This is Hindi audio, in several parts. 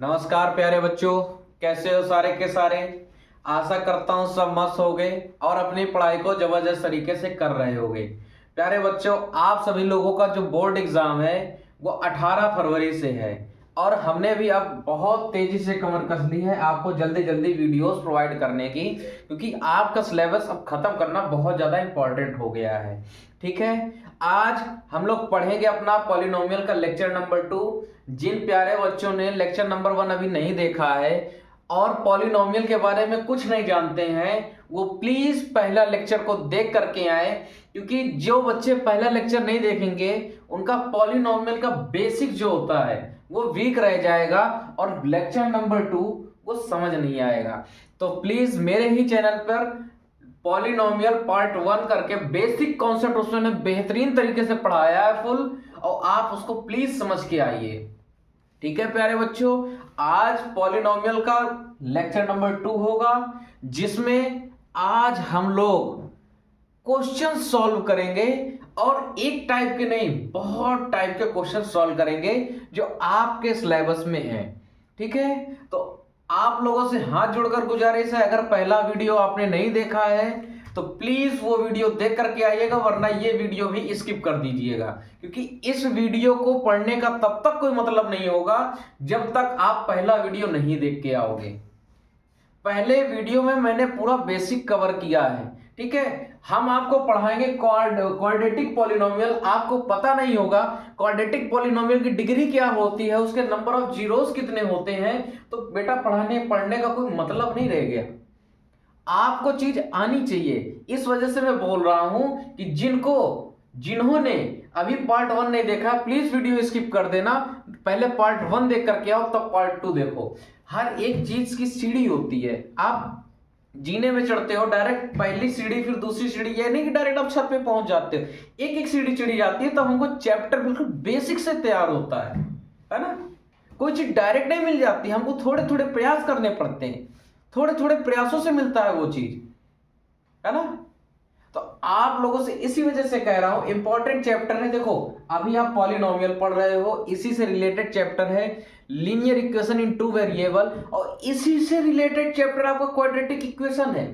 नमस्कार प्यारे बच्चों, कैसे हो सारे के सारे। आशा करता हूँ सब मस्त हो गए और अपनी पढ़ाई को जबरदस्त तरीके से कर रहे होगे। प्यारे बच्चों, आप सभी लोगों का जो बोर्ड एग्जाम है वो 18 फरवरी से है और हमने भी अब बहुत तेजी से कमर कस ली है आपको जल्दी जल्दी वीडियोस प्रोवाइड करने की, क्योंकि आपका सिलेबस अब खत्म करना बहुत ज़्यादा इंपॉर्टेंट हो गया है। ठीक है, आज हम लोग पढ़ेंगे अपना पॉलिनोमियल का लेक्चर नंबर 2। जिन प्यारे बच्चों ने लेक्चर नंबर 1 अभी नहीं देखा है और पॉलिनोमियल के बारे में कुछ नहीं जानते हैं, वो प्लीज पहला लेक्चर को देख करके आए, क्योंकि जो बच्चे पहला लेक्चर नहीं देखेंगे उनका पॉलिनोमियल का बेसिक जो होता है वो वीक रह जाएगा और लेक्चर नंबर 2 वो समझ नहीं आएगा। तो प्लीज मेरे ही चैनल पर पॉलिनोमियल पार्ट 1 करके बेसिक कॉन्सेप्ट उसने बेहतरीन तरीके से पढ़ाया है फुल, और आप उसको प्लीज समझ के आइए। ठीक है प्यारे बच्चों, आज पॉलिनोमियल का लेक्चर नंबर 2 होगा, जिसमें आज हम लोग क्वेश्चन सॉल्व करेंगे और एक टाइप के नहीं, बहुत टाइप के क्वेश्चन सॉल्व करेंगे जो आपके सिलेबस में है। ठीक है, तो आप लोगों से हाथ जोड़कर गुजारिश है, अगर पहला वीडियो आपने नहीं देखा है तो प्लीज वो वीडियो देख करके आइएगा, वरना ये वीडियो भी स्किप कर दीजिएगा, क्योंकि इस वीडियो को पढ़ने का तब तक कोई मतलब नहीं होगा जब तक आप पहला वीडियो नहीं देख के आओगे। पहले वीडियो में मैंने पूरा बेसिक कवर किया है। ठीक है, हम आपको पढ़ाएंगे क्वाड्रेटिक पॉलिनोमियल। आपको पता नहीं होगा क्वाड्रेटिक पॉलिनोमियल की डिग्री क्या होती है, उसके नंबर ऑफ जीरोस कितने होते हैं, तो बेटा पढ़ने का कोई मतलब नहीं रह गया। आपको चीज आनी चाहिए, इस वजह से मैं बोल रहा हूं कि जिन्होंने अभी पार्ट 1 नहीं देखा, प्लीज वीडियो स्किप कर देना, पहले पार्ट 1 देख करके आओ तब पार्ट 2 देखो। हर एक चीज की सीढ़ी होती है, आप जीने में चढ़ते हो डायरेक्ट पहली सीढ़ी फिर दूसरी सीढ़ी, ये नहीं कि डायरेक्ट आप छत पे पहुंच जाते हो, एक एक सीढ़ी चढ़ी जाती है, तब हमको चैप्टर बिल्कुल बेसिक से तैयार होता है ना। कोई चीज डायरेक्ट नहीं मिल जाती, हमको थोड़े थोड़े प्रयास करने पड़ते हैं, थोड़े थोड़े प्रयासों से मिलता है वो चीज, है ना। तो आप लोगों से इसी वजह से कह रहा हूं इंपॉर्टेंट चैप्टर है। देखो अभी आप पॉलिनोमियल पढ़ रहे हो, इसी से रिलेटेड चैप्टर है linear equation in two variable, और इसी से रिलेटेड चैप्टर आपका क्वाड्रेटिक इक्वेशन है।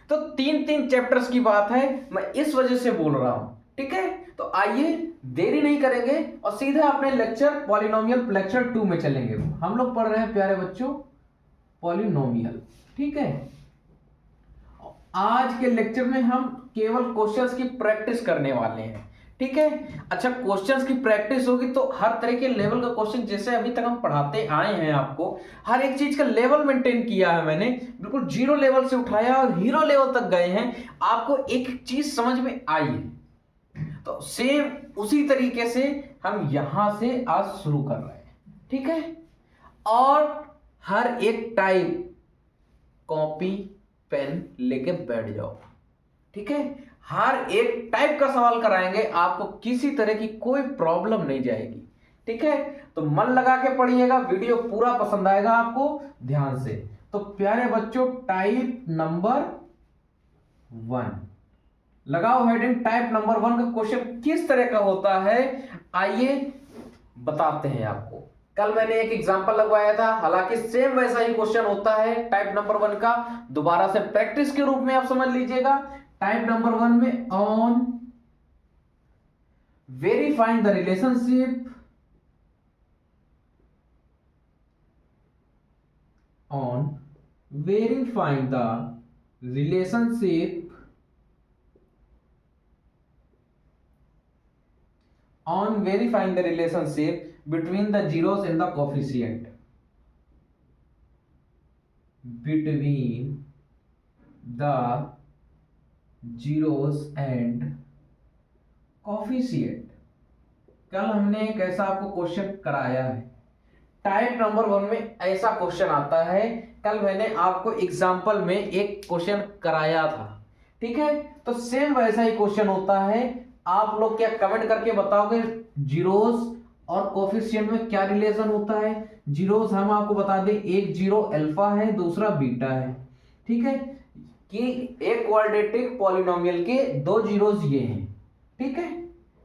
तो तीन तीन चैप्टर्स की बात है, मैं इस वजह से बोल रहा हूं। ठीक है, तो आइए देरी नहीं करेंगे और सीधा अपने लेक्चर पॉलिनोमियल लेक्चर 2 में चलेंगे। हम लोग पढ़ रहे हैं प्यारे बच्चों पॉलिनोमियल। ठीक है, आज के लेक्चर में हम केवल क्वेश्चंस की प्रैक्टिस करने वाले हैं। ठीक है, अच्छा क्वेश्चंस की प्रैक्टिस होगी तो हर तरह के लेवल का क्वेश्चन, जैसे अभी तक हम पढ़ाते आए हैं आपको, हर एक चीज का लेवल मेंटेन किया है मैंने, बिल्कुल जीरो लेवल से उठाया और हीरो लेवल तक गए हैं, आपको एक एक चीज समझ में आई है। तो सेम उसी तरीके से हम यहां से आज शुरू कर रहे हैं। ठीक है, और हर एक टाइप कॉपी पेन लेके बैठ जाओ। ठीक है, हर एक टाइप का सवाल कराएंगे, आपको किसी तरह की कोई प्रॉब्लम नहीं जाएगी। ठीक है, तो मन लगा के पढ़िएगा, वीडियो पूरा पसंद आएगा आपको, ध्यान से। तो प्यारे बच्चों टाइप नंबर 1 लगाओ हेडिंग। टाइप नंबर 1 का क्वेश्चन किस तरह का होता है आइए बताते हैं आपको। कल मैंने एक एग्जांपल लगवाया था, हालांकि सेम वैसा ही क्वेश्चन होता है टाइप नंबर 1 का, दोबारा से प्रैक्टिस के रूप में आप समझ लीजिएगा। टाइप नंबर 1 में on verifying the relationship on verifying the relationship between the zeros and the coefficient between the zeros and coefficient। कल हमने एक ऐसा आपको क्वेश्चन कराया है, टाइप नंबर 1 में ऐसा क्वेश्चन आता है, कल मैंने आपको एग्जांपल में एक क्वेश्चन कराया था। ठीक है, तो सेम वैसा ही क्वेश्चन होता है। आप लोग क्या कमेंट करके बताओगे जीरोस और कोफिशिएंट में क्या रिलेशन होता है। जीरोस हम आपको बता दें, एक जीरो अल्फा है, दूसरा बीटा है। ठीक है, कि एक क्वाड्रेटिक पॉलिनोमियल के दो जीरोस ये हैं। ठीक है,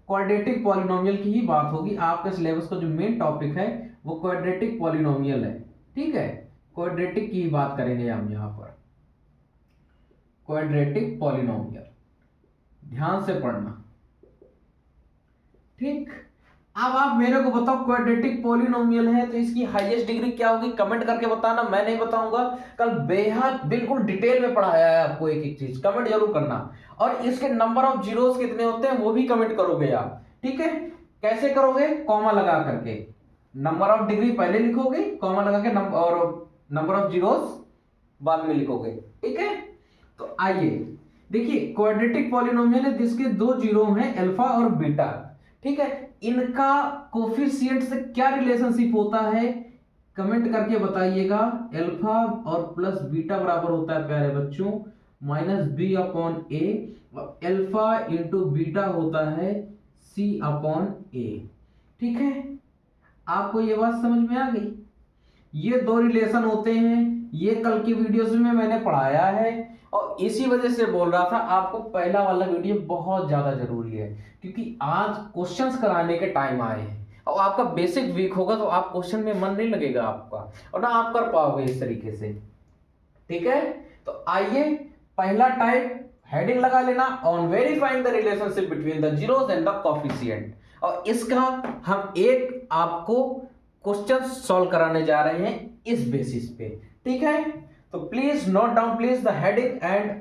क्वाड्रेटिक पॉलिनोमियल की ही बात होगी, आपके सिलेबस का जो मेन टॉपिक है वो क्वाड्रेटिक पॉलिनोमियल है। ठीक है, क्वाड्रेटिक की बात करेंगे हम यहां पर, क्वाड्रेटिक पॉलिनोमियल, ध्यान से पढ़ना। ठीक, अब आप मेरे को बताओ क्वाड्रेटिक पॉलिनोमियल है तो इसकी हाईएस्ट डिग्री क्या होगी, कमेंट करके बताना, मैं नहीं बताऊंगा। कल बेहद बिल्कुल डिटेल में पढ़ाया है आपको एक एक चीज, कमेंट जरूर करना। और इसके नंबर ऑफ जीरोस कितने होते हैं वो भी कमेंट करोगे आप। ठीक है, कैसे करोगे, कॉमा लगा करके, नंबर ऑफ डिग्री पहले लिखोगे, कॉमा लगा के और नंबर ऑफ जीरोस बाद में लिखोगे। ठीक है, तो आइए देखिए, क्वाड्रेटिक पॉलिनोमियल है जिसके दो जीरो हैं, अल्फा और बीटा। ठीक है, इनका कोफिशिएंट से क्या रिलेशनशिप होता है, कमेंट करके बताइएगा। अल्फा और प्लस बीटा बराबर होता है प्यारे बच्चों माइनस बी अपॉन ए, अल्फा इंटू बीटा होता है सी अपॉन ए। ठीक है, आपको ये बात समझ में आ गई, ये दो रिलेशन होते हैं, ये कल की वीडियोस में मैंने पढ़ाया है और इसी वजह से बोल रहा था आपको पहला वाला वीडियो बहुत ज्यादा जरूरी है, क्योंकि आज क्वेश्चंस कराने के टाइम आए हैं और आपका बेसिक वीक होगा तो आप क्वेश्चन में मन नहीं लगेगा आपका और ना आप कर पाओगे इस तरीके से। ठीक है, तो आइए पहला टाइप हेडिंग लगा लेना, on verifying the relationship between the zeros and the coefficient, और इसका हम एक आपको क्वेश्चन सॉल्व कराने जा रहे हैं इस बेसिस पे। ठीक है, तो please note down please the heading and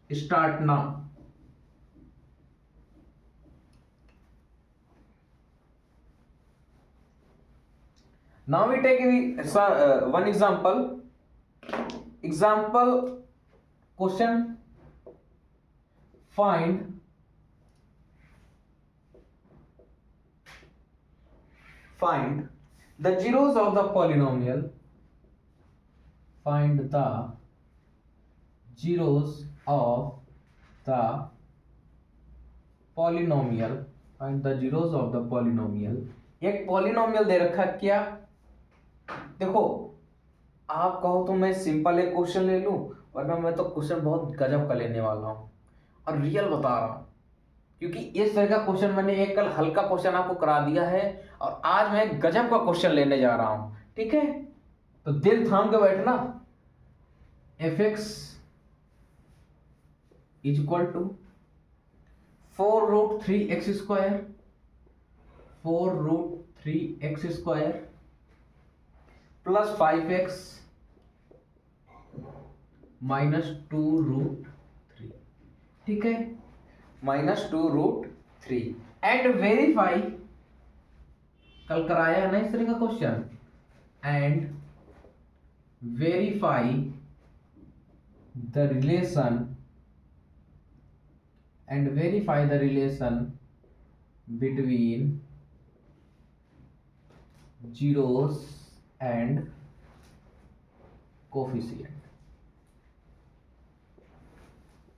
start now. Now we take one example. Example question: find the zeros of the polynomial. Find the zeros of the polynomial. Find the zeros of the polynomial. एक पॉलिनोमियल दे रखा क्या, देखो आप कहो तो मैं सिंपल एक क्वेश्चन ले लूं, वरना मैं तो क्वेश्चन बहुत गजब का लेने वाला हूं और रियल बता रहा हूं, क्योंकि इस तरह का क्वेश्चन मैंने एक कल हल्का क्वेश्चन आपको करा दिया है और आज मैं गजब का क्वेश्चन लेने जा रहा हूं। ठीक है, तो दिल थाम के बैठना। fx is equal to 4√3x², 4√3x² plus 5x minus 2√3। ठीक है, माइनस 2√3 एंड वेरीफाई, कल कराया है ना इस तरह का question, and verify the relation between zeros and coefficient,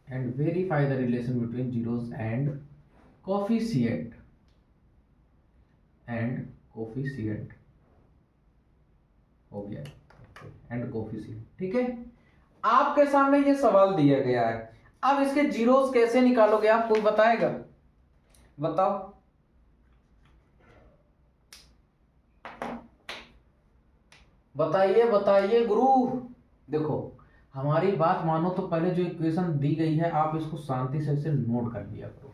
and verify the relation between zeros and coefficient हो गया, एंड कोफिशिएंट। ठीक है, आपके सामने ये सवाल दिया गया है, अब इसके जीरोस कैसे निकालोगे आप, कोई बताएगा, बताओ। बताइए बताइए गुरु। देखो हमारी बात मानो तो पहले जो इक्वेशन दी गई है आप इसको शांति से इसे नोट कर लिया करो।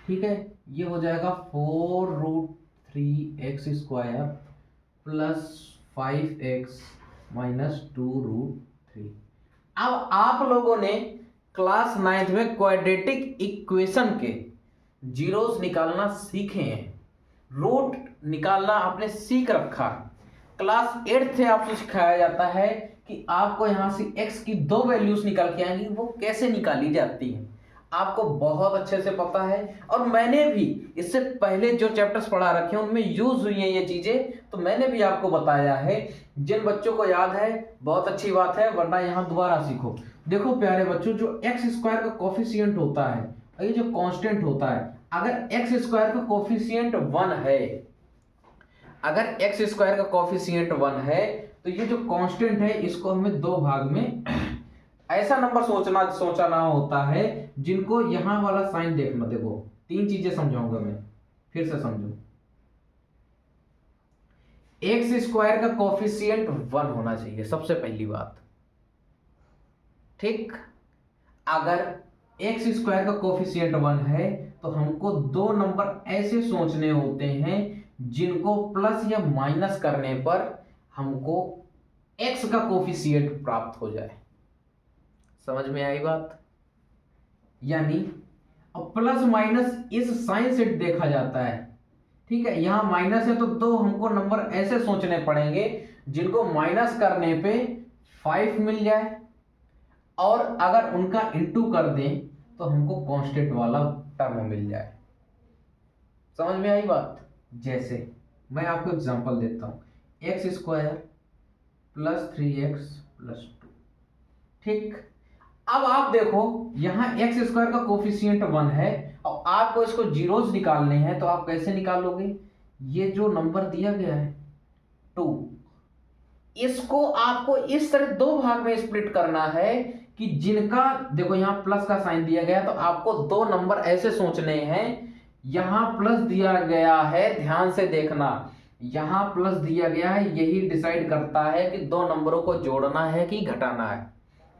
ठीक है, ये हो जाएगा 4√3x² प्लस 5x माइनस 2√3। अब आप लोगों ने क्लास 9th में क्वाड्रेटिक इक्वेशन के जीरोस निकालना सीखे हैं, रूट निकालना आपने सीख रखा। क्लास 8th से आपको सिखाया जाता है कि आपको यहां से x की दो वैल्यूज निकाल के आएंगी, वो कैसे निकाली जाती हैं आपको बहुत अच्छे से पता है, और मैंने भी इससे पहले जो चैप्टर्स पढ़ा रखे हैं उनमें यूज हुई हैं ये चीजें, तो मैंने भी आपको बताया है। जिन बच्चों को याद है बहुत अच्छी बात है, वरना यहाँ दोबारा सीखो। देखो प्यारे बच्चों, जो x² का कोफिशिएंट होता है और ये जो कांस्टेंट होता है, अगर x² का कोफिशिएंट 1 है, अगर x² का कोफिशिएंट 1 है तो ये जो कांस्टेंट है इसको हमें दो भाग में ऐसा नंबर सोचना होता है जिनको यहां वाला साइन देखना। देखो तीन चीजें समझाऊंगा मैं, फिर से समझो। एक्स स्क्वायर का कोफिशिएंट 1 होना चाहिए, सबसे पहली बात। ठीक, अगर एक्स स्क्वायर का कोफिशिएंट 1 है तो हमको दो नंबर ऐसे सोचने होते हैं जिनको प्लस या माइनस करने पर हमको एक्स का कोफिशिएंट प्राप्त हो जाए। समझ में आई बात? यानी अब प्लस माइनस इस साइन से देखा जाता है। ठीक है, यहां माइनस है तो दो हमको नंबर ऐसे सोचने पड़ेंगे जिनको माइनस करने पे 5 मिल जाए, और अगर उनका इंटू कर दें तो हमको कांस्टेंट वाला टर्म मिल जाए। समझ में आई बात? जैसे मैं आपको एग्जांपल देता हूं, x square plus 3x plus 2। ठीक, अब आप देखो यहां एक्स स्क्वायर का कोफिशिएंट 1 है और आपको इसको जीरोस निकालने हैं, तो आप कैसे निकालोगे? ये जो नंबर दिया गया है 2, इसको आपको इस तरह दो भाग में स्प्लिट करना है कि जिनका, देखो यहां प्लस का साइन दिया गया तो आपको दो नंबर ऐसे सोचने हैं। यहां प्लस दिया गया है, ध्यान से देखना, यहां प्लस दिया गया है, यही डिसाइड करता है कि दो नंबरों को जोड़ना है कि घटाना है।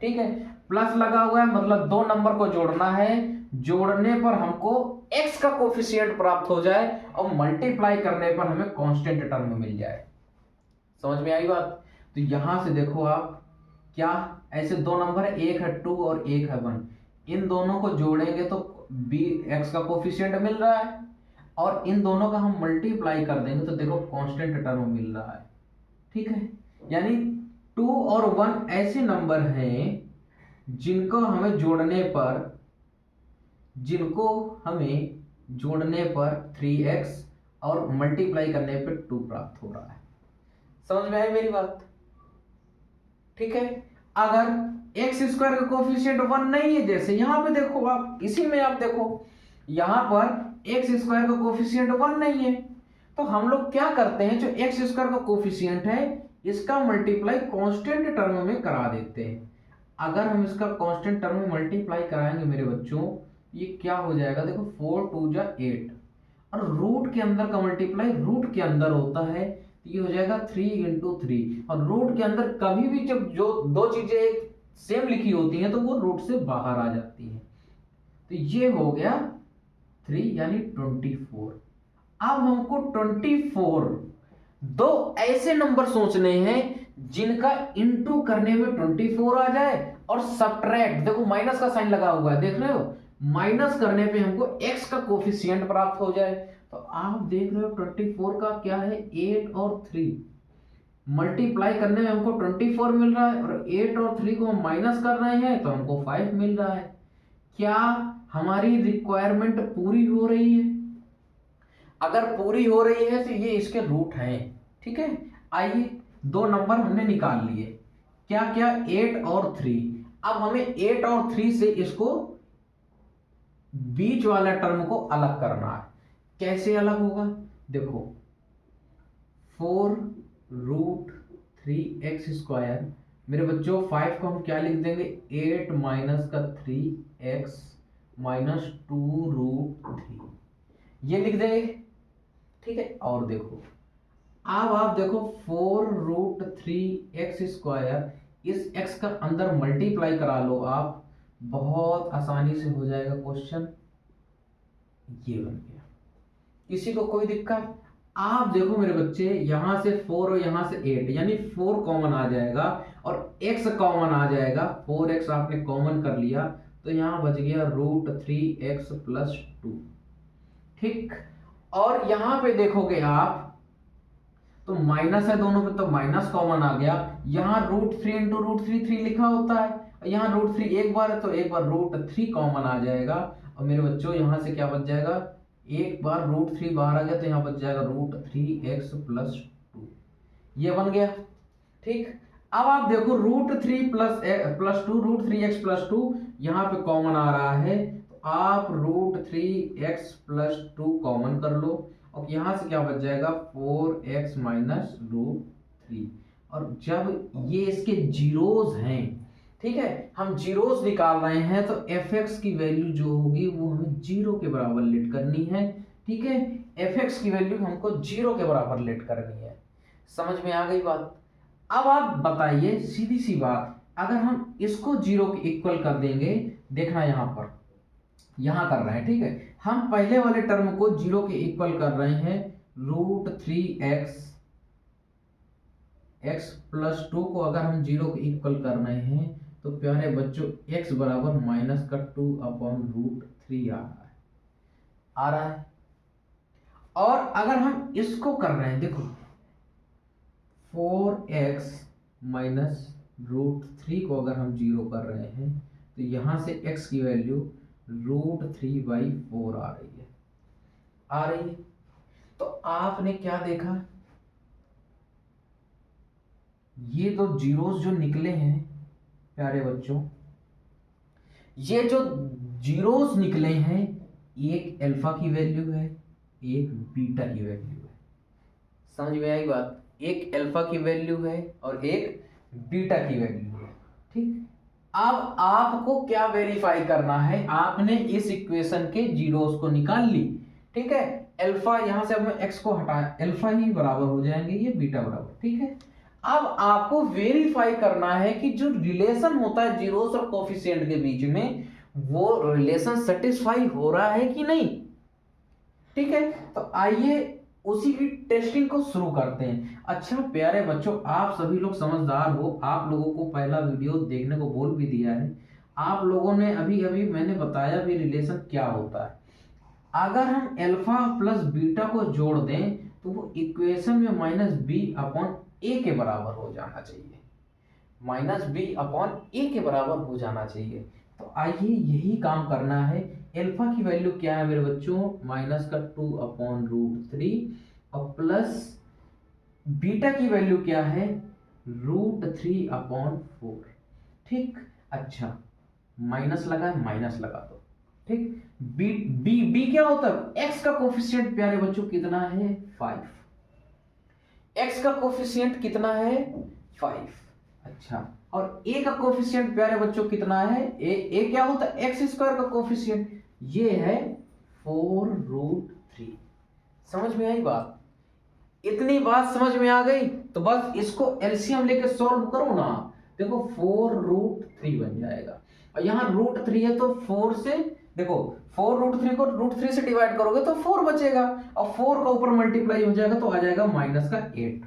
ठीक है, प्लस लगा हुआ है मतलब दो नंबर को जोड़ना है, जोड़ने पर हमको x का कोफिशिएंट प्राप्त हो जाए और मल्टीप्लाई करने पर हमें कांस्टेंट टर्म मिल जाए। समझ में आई बात? तो यहां से देखो आप, क्या ऐसे दो नंबर है, एक है 2 और एक है 1, इन दोनों को जोड़ेंगे तो x का कोफिशिएंट मिल रहा है, और इन दोनों का हम मल्टीप्लाई कर देंगे तो देखो कांस्टेंट टर्म मिल रहा है। ठीक है, यानी 2 और 1 ऐसे नंबर हैं जिनको हमें जोड़ने पर 3x और मल्टीप्लाई करने पर 2 प्राप्त हो रहा है। समझ में आई मेरी बात? ठीक है, अगर एक्स स्क्वायर का कोफिशिएंट 1 नहीं है, जैसे यहां पे देखो आप, इसी में आप देखो यहां पर एक्स स्क्वायर का कोफिशिएंट 1 नहीं है, तो हम लोग क्या करते हैं, जो एक्स स्क्वायर का कोफिशिएंट है इसका मल्टीप्लाई कांस्टेंट टर्म में करा देते हैं। अगर हम इसका कांस्टेंट टर्म में मल्टीप्लाई कराएंगे मेरे बच्चों, ये क्या हो जाएगा, देखो 4 2 जा 8, और रूट के अंदर का मल्टीप्लाई रूट के अंदर होता है, तो ये हो जाएगा 3 इंटू 3, और रूट के अंदर कभी भी जब जो दो चीजें सेम लिखी होती हैं तो वो रूट से बाहर आ जाती हैं। तो ये हो गया 3 यानी 24। अब हमको 24 दो ऐसे नंबर सोचने हैं जिनका इंटू करने में 24 आ जाए, और सब्ट्रैक्ट, देखो माइनस का साइन लगा हुआ है, देख रहे हो, माइनस करने पे हमको x का कोफिशिएंट प्राप्त हो जाए। तो आप देख रहे हो 24 का क्या है, 8 और 3 मल्टीप्लाई करने में हमको 24 मिल रहा है, और 8 और 3 को हम माइनस कर रहे हैं तो हमको 5 मिल रहा है। क्या हमारी रिक्वायरमेंट पूरी हो रही है? अगर पूरी हो रही है तो ये इसके रूट हैं। ठीक है, आइए दो नंबर हमने निकाल लिए, क्या क्या, 8 और 3। अब हमें 8 और 3 से इसको बीच वाला टर्म को अलग करना है। कैसे अलग होगा, देखो 4 रूट 3x स्क्वायर, मेरे बच्चों 5 को हम क्या लिख देंगे, 8 माइनस का 3x माइनस 2 रूट 3, ये लिख देंगे। ठीक है, और देखो अब आप देखो 4 रूट 3x स्क्वायर, इस x का अंदर मल्टीप्लाई करा लो आप, बहुत आसानी से हो जाएगा क्वेश्चन, ये बन गया। किसी को कोई दिक्कत? आप देखो मेरे बच्चे, यहां से 4 और यहां से 8, यानी 4 कॉमन आ जाएगा और x कॉमन आ जाएगा, 4x आपने कॉमन कर लिया तो यहां बच गया रूट 3x प्लस 2। ठीक, और यहां पे देखोगे आप तो माइनस है दोनों पे, तो माइनस कॉमन आ गया, यहाँ रूट 3 इंटू रूट 3 लिखा होता है, यहाँ रूट 3 एक बार है तो एक बार रूट 3 कॉमन आ जाएगा, और मेरे बच्चों यहाँ से क्या बच जाएगा, एक बार रूट 3 बाहर आ गया तो यहाँ बच जाएगा रूट 3x प्लस 2, ये बन गया। ठीक, अब आप देखो root 3 plus 2, root 3x plus 2 यहाँ पे कॉमन आ रहा है, तो आप रूट 3x प्लस 2 कॉमन कर लो, और यहां से क्या बच जाएगा, 4x माइनस रूट 3, और जब ये इसके जीरोस हैं, ठीक है, हम जीरोस निकाल रहे हैं तो fx की वैल्यू जो होगी वो हमें 0 के बराबर लेट करनी है। ठीक है, fx की वैल्यू हमको 0 के बराबर लेट करनी है। समझ में आ गई बात। अब आप बताइए सीधी सी बात, अगर हम इसको 0 के इक्वल कर देंगे, देखना यहां कर रहे हैं, ठीक है, हम पहले वाले टर्म को 0 के इक्वल कर रहे हैं, √3x x + 2 को अगर हम 0 के इक्वल कर रहे हैं तो प्यारे बच्चों x बराबर -2/√3 आ रहा है। और अगर हम इसको कर रहे हैं, देखो 4x -√3 को अगर हम 0 कर रहे हैं तो यहां से x की वैल्यू √3/4 आ रही है। तो आपने क्या देखा, ये तो जीरोस जो निकले हैं प्यारे बच्चों, ये जो जीरोस निकले हैं, एक अल्फा की वैल्यू है, एक बीटा की वैल्यू है। समझ में आई बात? एक अल्फा की वैल्यू है और एक बीटा की वैल्यू है, ठीक। अब आपको क्या वेरीफाई करना है, आपने इस इक्वेशन के जीरोस को निकाल ली, ठीक है। अल्फा यहां से अब मैं एक्स को हटाया, अल्फा ही बराबर हो जाएंगे ये बीटा बराबर, ठीक है। अब आपको वेरीफाई करना है कि जो रिलेशन होता है जीरोस और कोफिशिएंट के बीच में, वो रिलेशन सेटिस्फाई हो रहा है कि नहीं, ठीक है। तो आइए उसी की टेस्टिंग को शुरू करते हैं। अच्छा प्यारे बच्चों, आप सभी लोग समझदार हो, आप लोगों को पहला वीडियो देखने को बोल भी दिया है, आप लोगों ने अभी अभी मैंने बताया भी रिलेशन क्या होता है। अगर हम अल्फा प्लस बीटा को जोड़ दें तो वो इक्वेशन में -b/a के बराबर हो जाना चाहिए, -b/a के बराबर हो जाना चाहिए। तो आइए यही काम करना है। अल्फा की वैल्यू क्या है मेरे बच्चों, -2/√3 और प्लस बीटा की वैल्यू क्या है, √3/4, ठीक। अच्छा माइनस लगा है, माइनस लगा दो, ठीक। बी बी बी क्या होता है, एक्स का कोफिशिएंट प्यारे बच्चों कितना है, 5। एक्स का कोफिशिएंट कितना है, 5। अच्छा, और ए का कोफिशिएंट प्यारे बच्चों कितना है, ए क्या होता है, x² का कोफिशिएंट, ये है 4√3। समझ में आई बात? इतनी बात समझ में आ गई तो बस इसको एलसीएम लेके सॉल्व करो ना, देखो 4√3 बन जाएगा। और यहाँ √3 है तो 4 से, देखो 4√3 को √3 से डिवाइड करोगे तो 4 बचेगा, और 4 का ऊपर मल्टीप्लाई हो जाएगा तो आ जाएगा -8,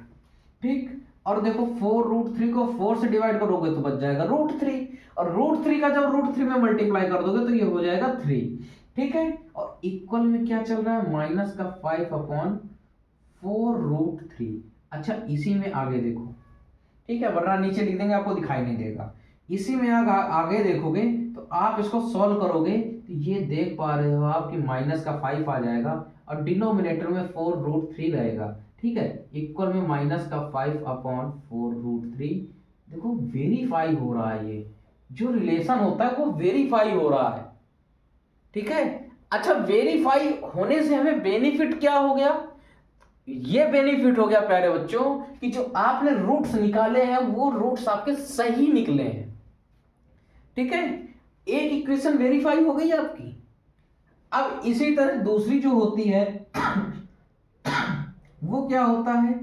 ठीक। और देखो 4√3 को 4 से डिवाइड करोगे तो बच जाएगा √3, और √3 का जब √3 में मल्टीप्लाई कर दोगे तो ये हो जाएगा 3, ठीक है। और इक्वल में क्या चल रहा है, -5/4√3। अच्छा इसी में आगे देखो, ठीक है, वरना नीचे लिख देंगे आपको दिखाई नहीं देगा। इसी में आगे देखोगे तो आप इसको सॉल्व करोगे तो ये देख पा रहे हो आप कि -5 आ जाएगा और डिनोमिनेटर में 4√3 रहेगा, ठीक है। इक्वल में -5/4√3। देखो वेरीफाई हो रहा है, ये जो रिलेशन होता है वो वेरीफाई हो रहा है, ठीक है। अच्छा वेरीफाई होने से हमें बेनिफिट क्या हो गया, ये बेनिफिट हो गया प्यारे बच्चों कि जो आपने रूट्स निकाले हैं वो रूट्स आपके सही निकले हैं, ठीक है। एक इक्वेशन वेरीफाई हो गई आपकी। अब इसी तरह दूसरी जो होती है वो क्या होता है,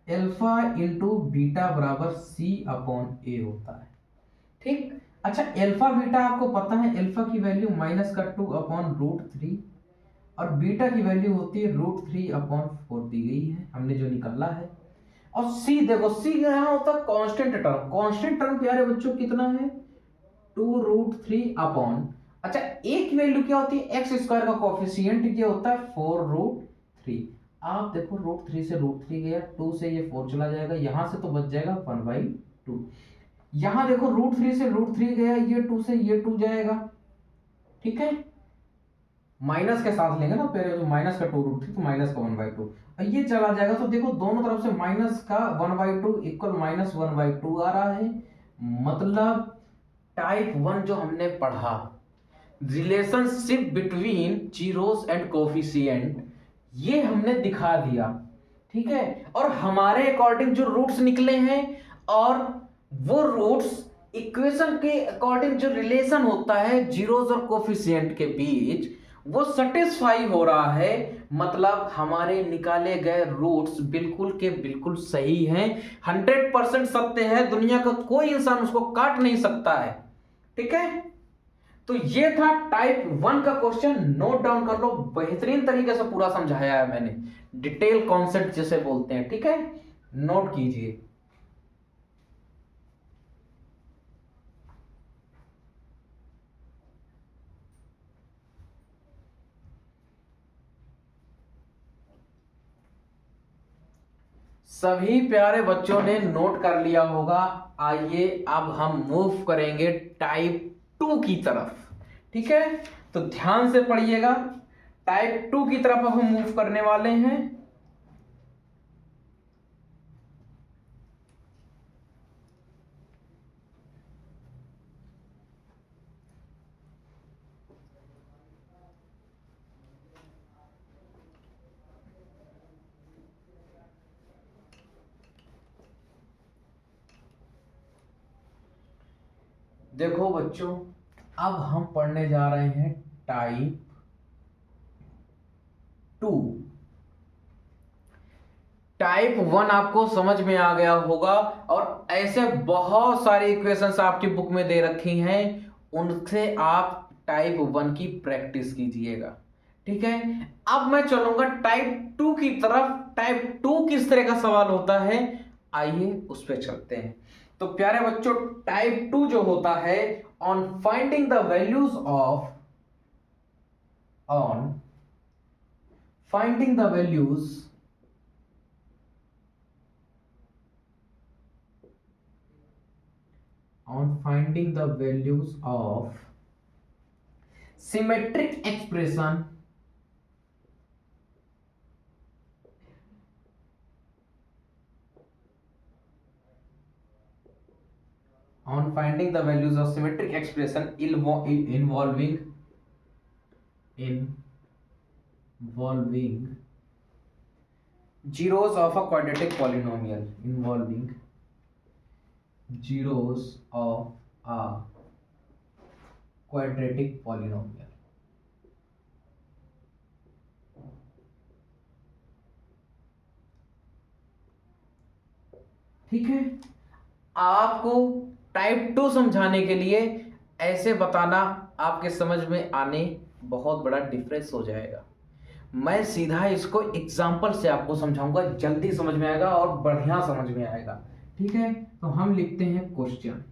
अल्फा इंटू बीटा बराबर C/A होता है, ठीक। अच्छा अल्फा बीटा आपको पता है, अल्फा की वैल्यू -2/√3 और बीटा की वैल्यू होती है √3/4 दी गई है, हमने जो निकाला है। और सी देखो, सी यहां होता है कांस्टेंट टर्म, कांस्टेंट टर्म प्यारे बच्चों कितना है, 2√3/, अच्छा एक की वैल्यू क्या होती है, x² का कोफिशिएंट ये होता है 4√3। आप देखो √3 से √3 गया, 2 से ये 4 चला जाएगा, यहां से तो बच जाएगा 1/2। यहां देखो √3 से √3 गया, ये 2 से ये 2 जाएगा, ठीक है। माइनस के साथ लेंगे ना, पहले जो माइनस का 2√3 तो माइनस का 1/2, और ये चला जाएगा तो देखो दोनों तरफ से माइनस का 1/2 इक्वल -1/2 आ रहा है। मतलब टाइप 1 जो हमने पढ़ा, relationship between zeros and coefficient, ये हमने दिखा दिया, ठीक है। और हमारे अकॉर्डिंग जो रूट्स निकले हैं और वो रूट्स इक्वेशन के अकॉर्डिंग जो रिलेशन होता है जीरोस और कोफिशिएंट के बीच, वो सेटिस्फाई हो रहा है, मतलब हमारे निकाले गए रूट्स बिल्कुल के बिल्कुल सही हैं, 100% सत्य है, दुनिया का कोई इंसान उसको काट नहीं सकता है। ठीक है, तो ये था टाइप 1 का क्वेश्चन, नोट डाउन कर लो, बेहतरीन तरीके से पूरा समझाया है मैंने, डिटेल कॉन्सेप्ट जिसे बोलते हैं। ठीक है, नोट कीजिए। सभी प्यारे बच्चों ने नोट कर लिया होगा। आइए अब हम मूव करेंगे टाइप 2 की तरफ। ठीक है, तो ध्यान से पढ़िएगा, टाइप 2 की तरफ अब हम मूव करने वाले हैं। देखो बच्चों, अब हम पढ़ने जा रहे हैं टाइप 2। टाइप 1 आपको समझ में आ गया होगा, और ऐसे बहुत सारे इक्वेशंस आपकी बुक में दे रखी हैं, उनसे आप टाइप 1 की प्रैक्टिस कीजिएगा। ठीक है, अब मैं चलूंगा टाइप 2 की तरफ। टाइप 2 किस तरह का सवाल होता है, आइए उस पर चलते हैं। तो प्यारे बच्चों, टाइप 2 जो होता है, on finding the values of on finding the values on finding the values of symmetric expression on finding the values of symmetric expression involving zeros of a quadratic polynomial, involving zeros of a quadratic polynomial। ठीक है, आपको टाइप 2 समझाने के लिए ऐसे बताना आपके समझ में आने बहुत बड़ा डिफरेंस हो जाएगा। मैं सीधा इसको एग्जाम्पल से आपको समझाऊंगा, जल्दी समझ में आएगा और बढ़िया समझ में आएगा। ठीक है, तो हम लिखते हैं क्वेश्चन।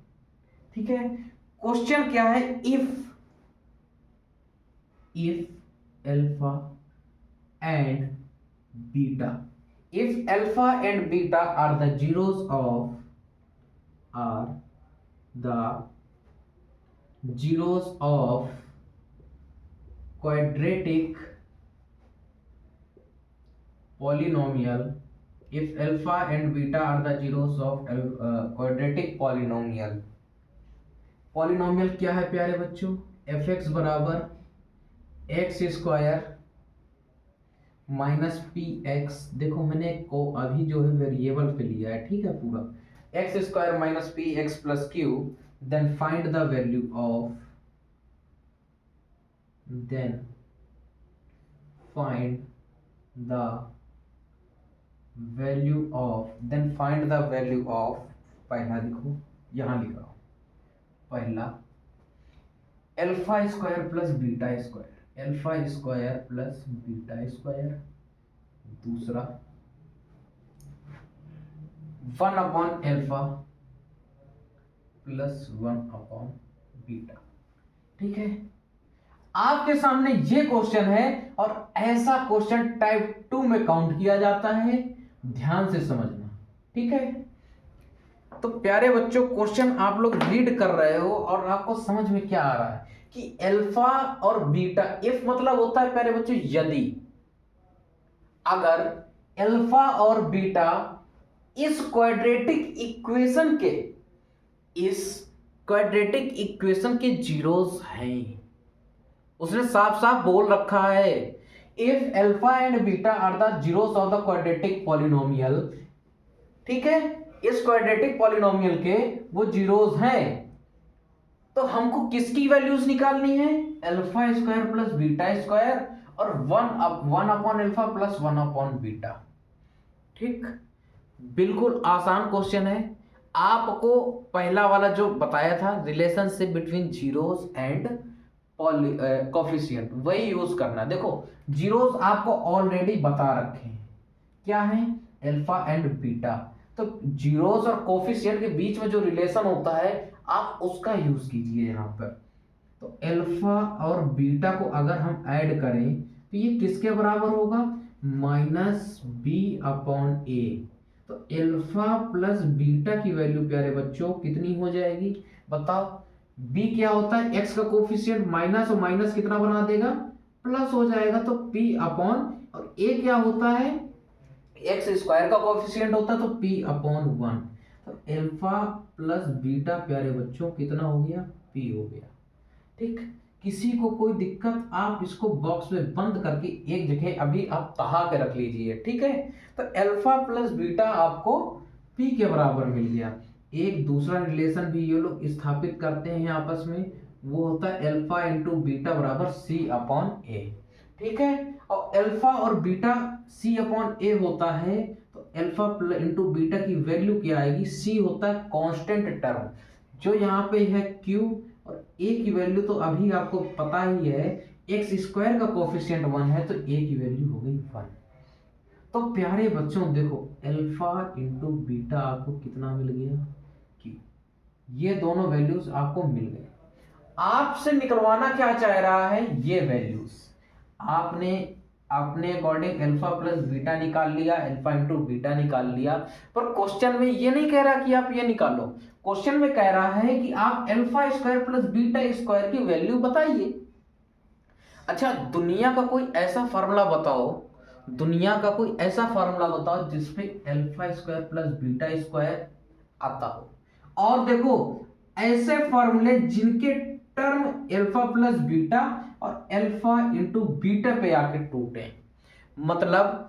ठीक है, क्वेश्चन क्या है, if alpha and beta, if alpha and beta are the zeros of quadratic polynomial, if alpha and beta are the zeros of quadratic polynomial, polynomial क्या है प्यारे बच्चों, fx बराबर x square minus p x, देखो मैंने को अभी जो है वेरिएबल पे लिया है। ठीक है, पूरा x square minus p x plus q, then find the value of, then find the value of, then find the value of, पहला देखो यहां लिखा हूं, पहला alpha square plus beta square, alpha square plus beta square, दूसरा 1 upon alpha plus 1 upon beta. ठीक है, आपके सामने ये क्वेश्चन है, और ऐसा क्वेश्चन टाइप 2 में काउंट किया जाता है, ध्यान से समझना। ठीक है, तो प्यारे बच्चों, क्वेश्चन आप लोग रीड कर रहे हो और आपको समझ में क्या आ रहा है कि अल्फा और बीटा, इफ मतलब होता है प्यारे बच्चों यदि, अगर अल्फा और बीटा इस क्वाड्रेटिक इक्वेशन के जीरोस हैं, उसने साफ साफ बोल रखा है, if alpha and beta are the zeros of the quadratic polynomial. ठीक है, इस क्वाड्रेटिक पॉलिनोमियल के वो जीरोस हैं, तो हमको किसकी वैल्यूज निकालनी है, alpha square plus beta square और 1/अल्फा प्लस 1/बीटा। ठीक, बिल्कुल आसान क्वेश्चन है। आपको पहला वाला जो बताया था relationship between zeros and coefficient, वही यूज करना। देखो जीरोस आपको ऑलरेडी बता रखे हैं, क्या है, अल्फा एंड बीटा। तो जीरोस और कोफिशिएंट के बीच में जो रिलेशन होता है आप उसका यूज कीजिए यहाँ पर। तो अल्फा और बीटा को अगर हम ऐड करें तो ये किसके बराबर होगा, -b/a। तो अल्फा प्लस बीटा की वैल्यू प्यारे बच्चों कितनी हो जाएगी, बताओ। b क्या होता है, x का कोफिशिएंट, माइनस और माइनस कितना बना देगा, प्लस हो जाएगा, तो p/, और a क्या होता है, x² का कोफिशिएंट होता है, तो p/1। तो अल्फा प्लस बीटा प्यारे बच्चों कितना हो गया, p हो गया। ठीक, किसी को कोई दिक्कत, आप इसको बॉक्स में बंद करके एक जगह अभी आप तहा के रख लीजिए। ठीक है, तो अल्फा प्लस बीटा आपको p के बराबर मिल गया। एक दूसरा रिलेशन भी ये लोग स्थापित करते हैं आपस में, वो होता है अल्फा इंटू बीटा बराबर c/a। ठीक है, और अल्फा और बीटा c/a होता है, तो अल्फा इंटू बीटा की वैल्यू क्या आएगी, c होता है कांस्टेंट टर्म, जो यहाँ पे है q, और a की वैल्यू तो अभी आपको पता ही है, x² का कोफिशिएंट 1 है, तो a की वैल्यू हो गई 1। तो प्यारे बच्चों देखो अल्फा इंटू बीटा आपको कितना मिल गया, q। ये दोनों वैल्यूज आपको मिल गए। आपसे निकलवाना क्या चाह रहा है, ये वैल्यूज आपने अपने अकॉर्डिंग अल्फा प्लस बीटा निकाल लिया, अल्फा इंटू बीटा निकाल लिया, पर क्वेश्चन में ये नहीं कह रहा कि आप ये निकालो। क्वेश्चन में कह रहा है कि आप अल्फा² प्लस बीटा² की वैल्यू बताइए। अच्छा, दुनिया का कोई ऐसा फार्मूला बताओ, दुनिया का कोई ऐसा फार्मूला बताओ जिसपे अल्फा² प्लस बीटा² आता हो। और देखो ऐसे फार्मूले जिनके टर्म अल्फा प्लस बीटा और अल्फा इंटू बीटा पे आके टूटे, मतलब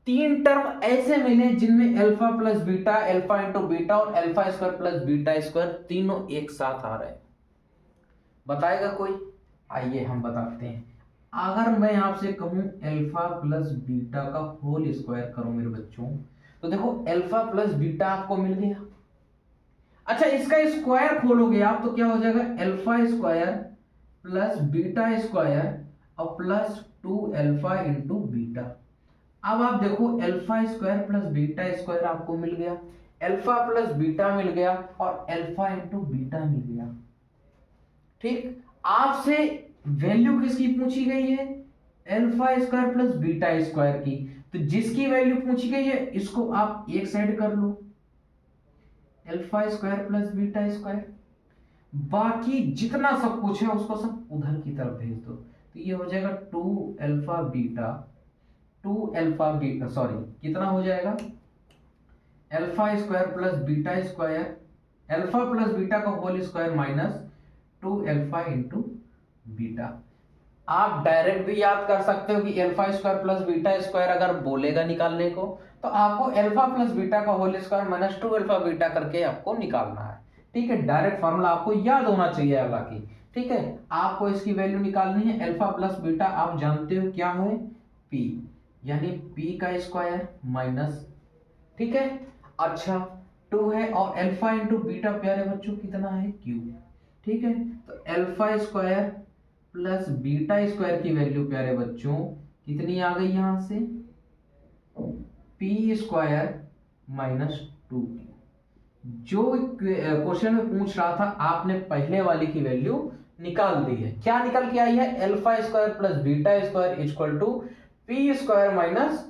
3 टर्म ऐसे मिले जिनमें alpha plus beta, alpha into beta और अल्फा² प्लस बीटा² तीनों एक साथ आ रहे हैं। बताएगा कोई, आइए हम बताते हैं। अगर मैं आपसे कहूं अल्फा प्लस बीटा का होल स्क्वायर करो मेरे बच्चों, तो देखो अल्फा प्लस बीटा आपको मिल गया। अच्छा, इसका स्क्वायर खोलोगे आप तो क्या हो जाएगा, अल्फा² प्लस बीटा² और प्लस 2 अल्फा इंटू बीटा। अब आप देखो अल्फा² प्लस बीटा² आपको मिल गया, अल्फा प्लस बीटा मिल गया और अल्फा इंटू बीटा मिल गया। ठीक, आपसे वैल्यू किसकी पूछी गई है, अल्फा² प्लस बीटा² की। तो जिसकी वैल्यू पूछी गई है इसको आप एक साइड कर लो, अल्फा² प्लस बीटा², बाकी जितना सब कुछ है उसको सब उधर की तरफ भेज दो। तो ये हो जाएगा 2 alpha beta, 2 alpha beta, sorry कितना हो जाएगा, अल्फा² प्लस बीटा², अल्फा प्लस बीटा का whole square minus 2 alpha into beta. आप डायरेक्ट भी याद कर सकते हो कि अल्फा² प्लस बीटा² अगर बोलेगा निकालने को तो आपको अल्फा प्लस बीटा का whole square minus 2 alpha beta करके आपको निकालना है। ठीक है, डायरेक्ट फॉर्मूला आपको याद होना चाहिए हालांकि। ठीक है, आपको इसकी वैल्यू निकालनी है, अल्फा प्लस बीटा आप जानते हो क्या है, p, यानी p का स्क्वायर माइनस, ठीक है, अच्छा 2 है, और अल्फा इंटू बीटा प्यारे बच्चों कितना है, q। ठीक है, तो अल्फा² प्लस बीटा² की वैल्यू प्यारे बच्चों कितनी आ गई, यहां से p² माइनस 2q। जो क्वेश्चन में पूछ रहा था आपने पहले वाली की वैल्यू निकाल दी है। क्या निकल के आई है, alpha plus beta equal to p² minus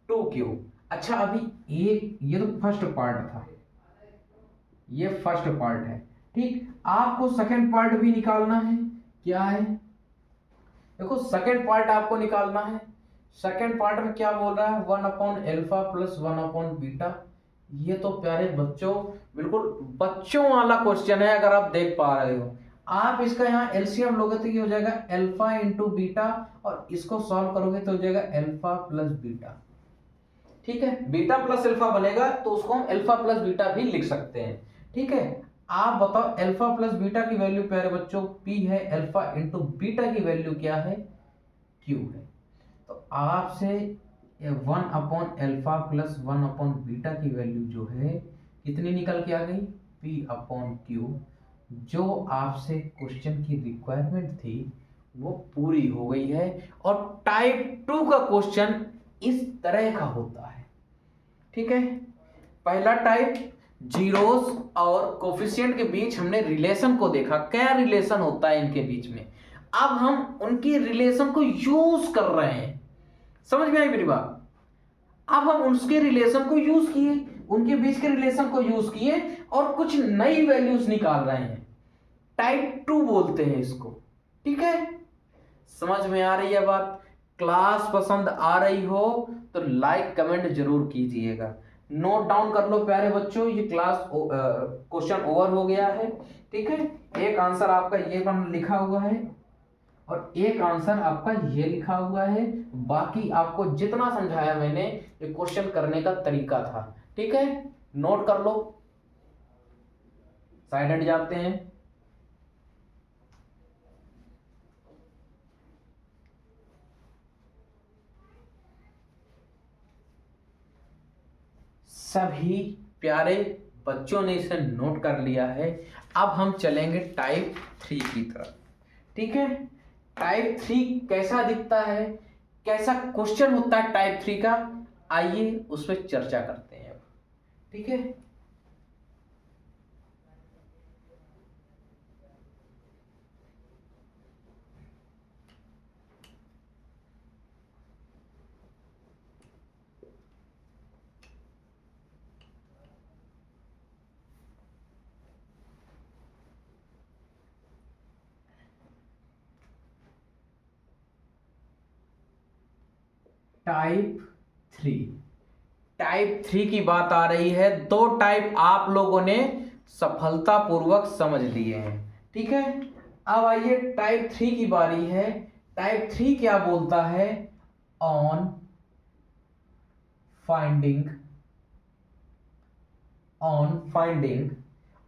2q। अच्छा, अभी एक ये तो फर्स्ट पार्ट था, ये फर्स्ट पार्ट है। ठीक, आपको सेकंड पार्ट भी निकालना है। क्या है, देखो सेकंड पार्ट आपको निकालना है। सेकंड पार्ट में क्या बोल रहा है, 1/अल्फा प्लस 1/बीटा। ये तो प्यारे बच्चों बिल्कुल बच्चों वाला क्वेश्चन है, अगर आप देख पा रहे हो। आप इसका यहाँ एलसीएम लोगे तो ये हो जाएगा अल्फा इंटू बीटा, और इसको सॉल्व करोगे तो हो जाएगा अल्फा प्लस बीटा। ठीक है, बीटा प्लस अल्फा बनेगा तो उसको हम अल्फा प्लस बीटा भी लिख सकते हैं। ठीक है, आप बताओ अल्फा प्लस बीटा की वैल्यू प्यारे बच्चों p है, अल्फा इंटू बीटा की वैल्यू क्या है, q है। तो आपसे 1/α+1/β की वैल्यू जो है कितनी निकल के आ गई, P/Q। जो आपसे क्वेश्चन की रिक्वायरमेंट थी वो पूरी हो गई है। और टाइप 2 का क्वेश्चन इस तरह का होता है, ठीक है। पहला टाइप जीरोस और कोफिशिएंट के बीच हमने रिलेशन को देखा, क्या रिलेशन होता है इनके बीच में। अब हम उनकी रिलेशन को यूज कर रहे हैं, समझ में आई मेरी बात। अब हम उसके रिलेशन को यूज किए, उनके बीच के रिलेशन को यूज किए और कुछ नई वैल्यूज निकाल रहे हैं, टाइप 2 बोलते हैं इसको, ठीक है। समझ में आ रही है बात। क्लास पसंद आ रही हो तो लाइक कमेंट जरूर कीजिएगा। नोट डाउन कर लो प्यारे बच्चों, ये क्लास क्वेश्चन ओवर हो गया है, ठीक है। एक आंसर आपका ये लिखा हुआ है और एक आंसर आपका ये लिखा हुआ है। बाकी आपको जितना समझाया मैंने ये क्वेश्चन करने का तरीका था, ठीक है। नोट कर लो, साइड हट जाते हैं। सभी प्यारे बच्चों ने इसे नोट कर लिया है। अब हम चलेंगे टाइप 3 की तरफ, ठीक है। टाइप 3 कैसा दिखता है, कैसा क्वेश्चन होता है टाइप 3 का, आइए उस पर चर्चा करते हैं अब, ठीक है। टाइप 3, टाइप 3 की बात आ रही है। दो टाइप आप लोगों ने सफलतापूर्वक समझ लिए हैं, ठीक है। अब आइए टाइप 3 की बारी है। टाइप 3 क्या बोलता है, on finding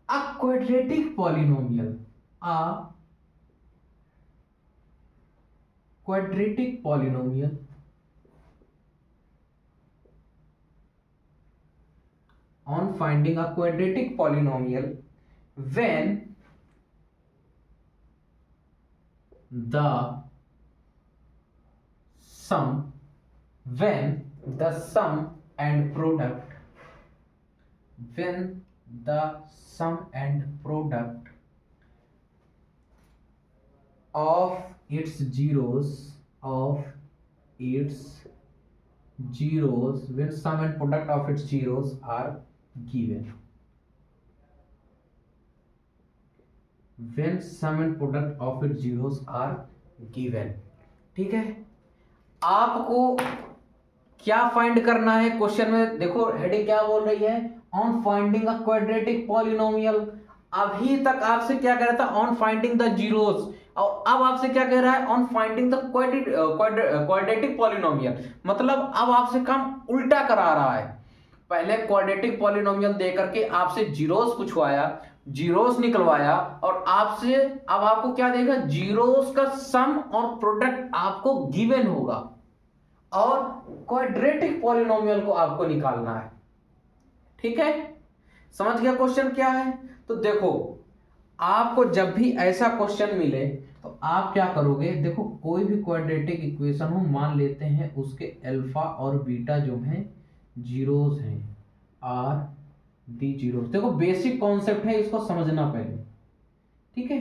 a quadratic polynomial, on finding a quadratic polynomial when the sum and product of its zeros when sum and product of its zeros are given, ठीक है। आपको क्या फाइंड करना है क्वेश्चन में, देखो हेडिंग क्या बोल रही है, on finding a quadratic polynomial. अभी तक आपसे क्या कह रहा था, ऑन फाइंडिंग द जीरोस, और अब आपसे क्या कह रहा है, on finding the quadratic polynomial. मतलब अब आपसे काम उल्टा करा रहा है। पहले क्वाड्रेटिक पॉलिनोमियल देकर के आपसे जीरोस पूछवाया, जीरोस निकलवाया, और आपसे अब आपको क्या देगा, जीरोस का सम और प्रोडक्ट आपको गिवन होगा और क्वाड्रेटिक पॉलिनोमियल को आपको निकालना है, ठीक है। समझ गया क्वेश्चन क्या है। तो देखो आपको जब भी ऐसा क्वेश्चन मिले तो आप क्या करोगे, देखो कोई भी क्वाड्रेटिक इक्वेशन हो, मान लेते हैं उसके अल्फा और बीटा जो हैं जीरोस हैं, आर डी जीरोस। देखो बेसिक कॉन्सेप्ट है, इसको समझना पहले, ठीक है।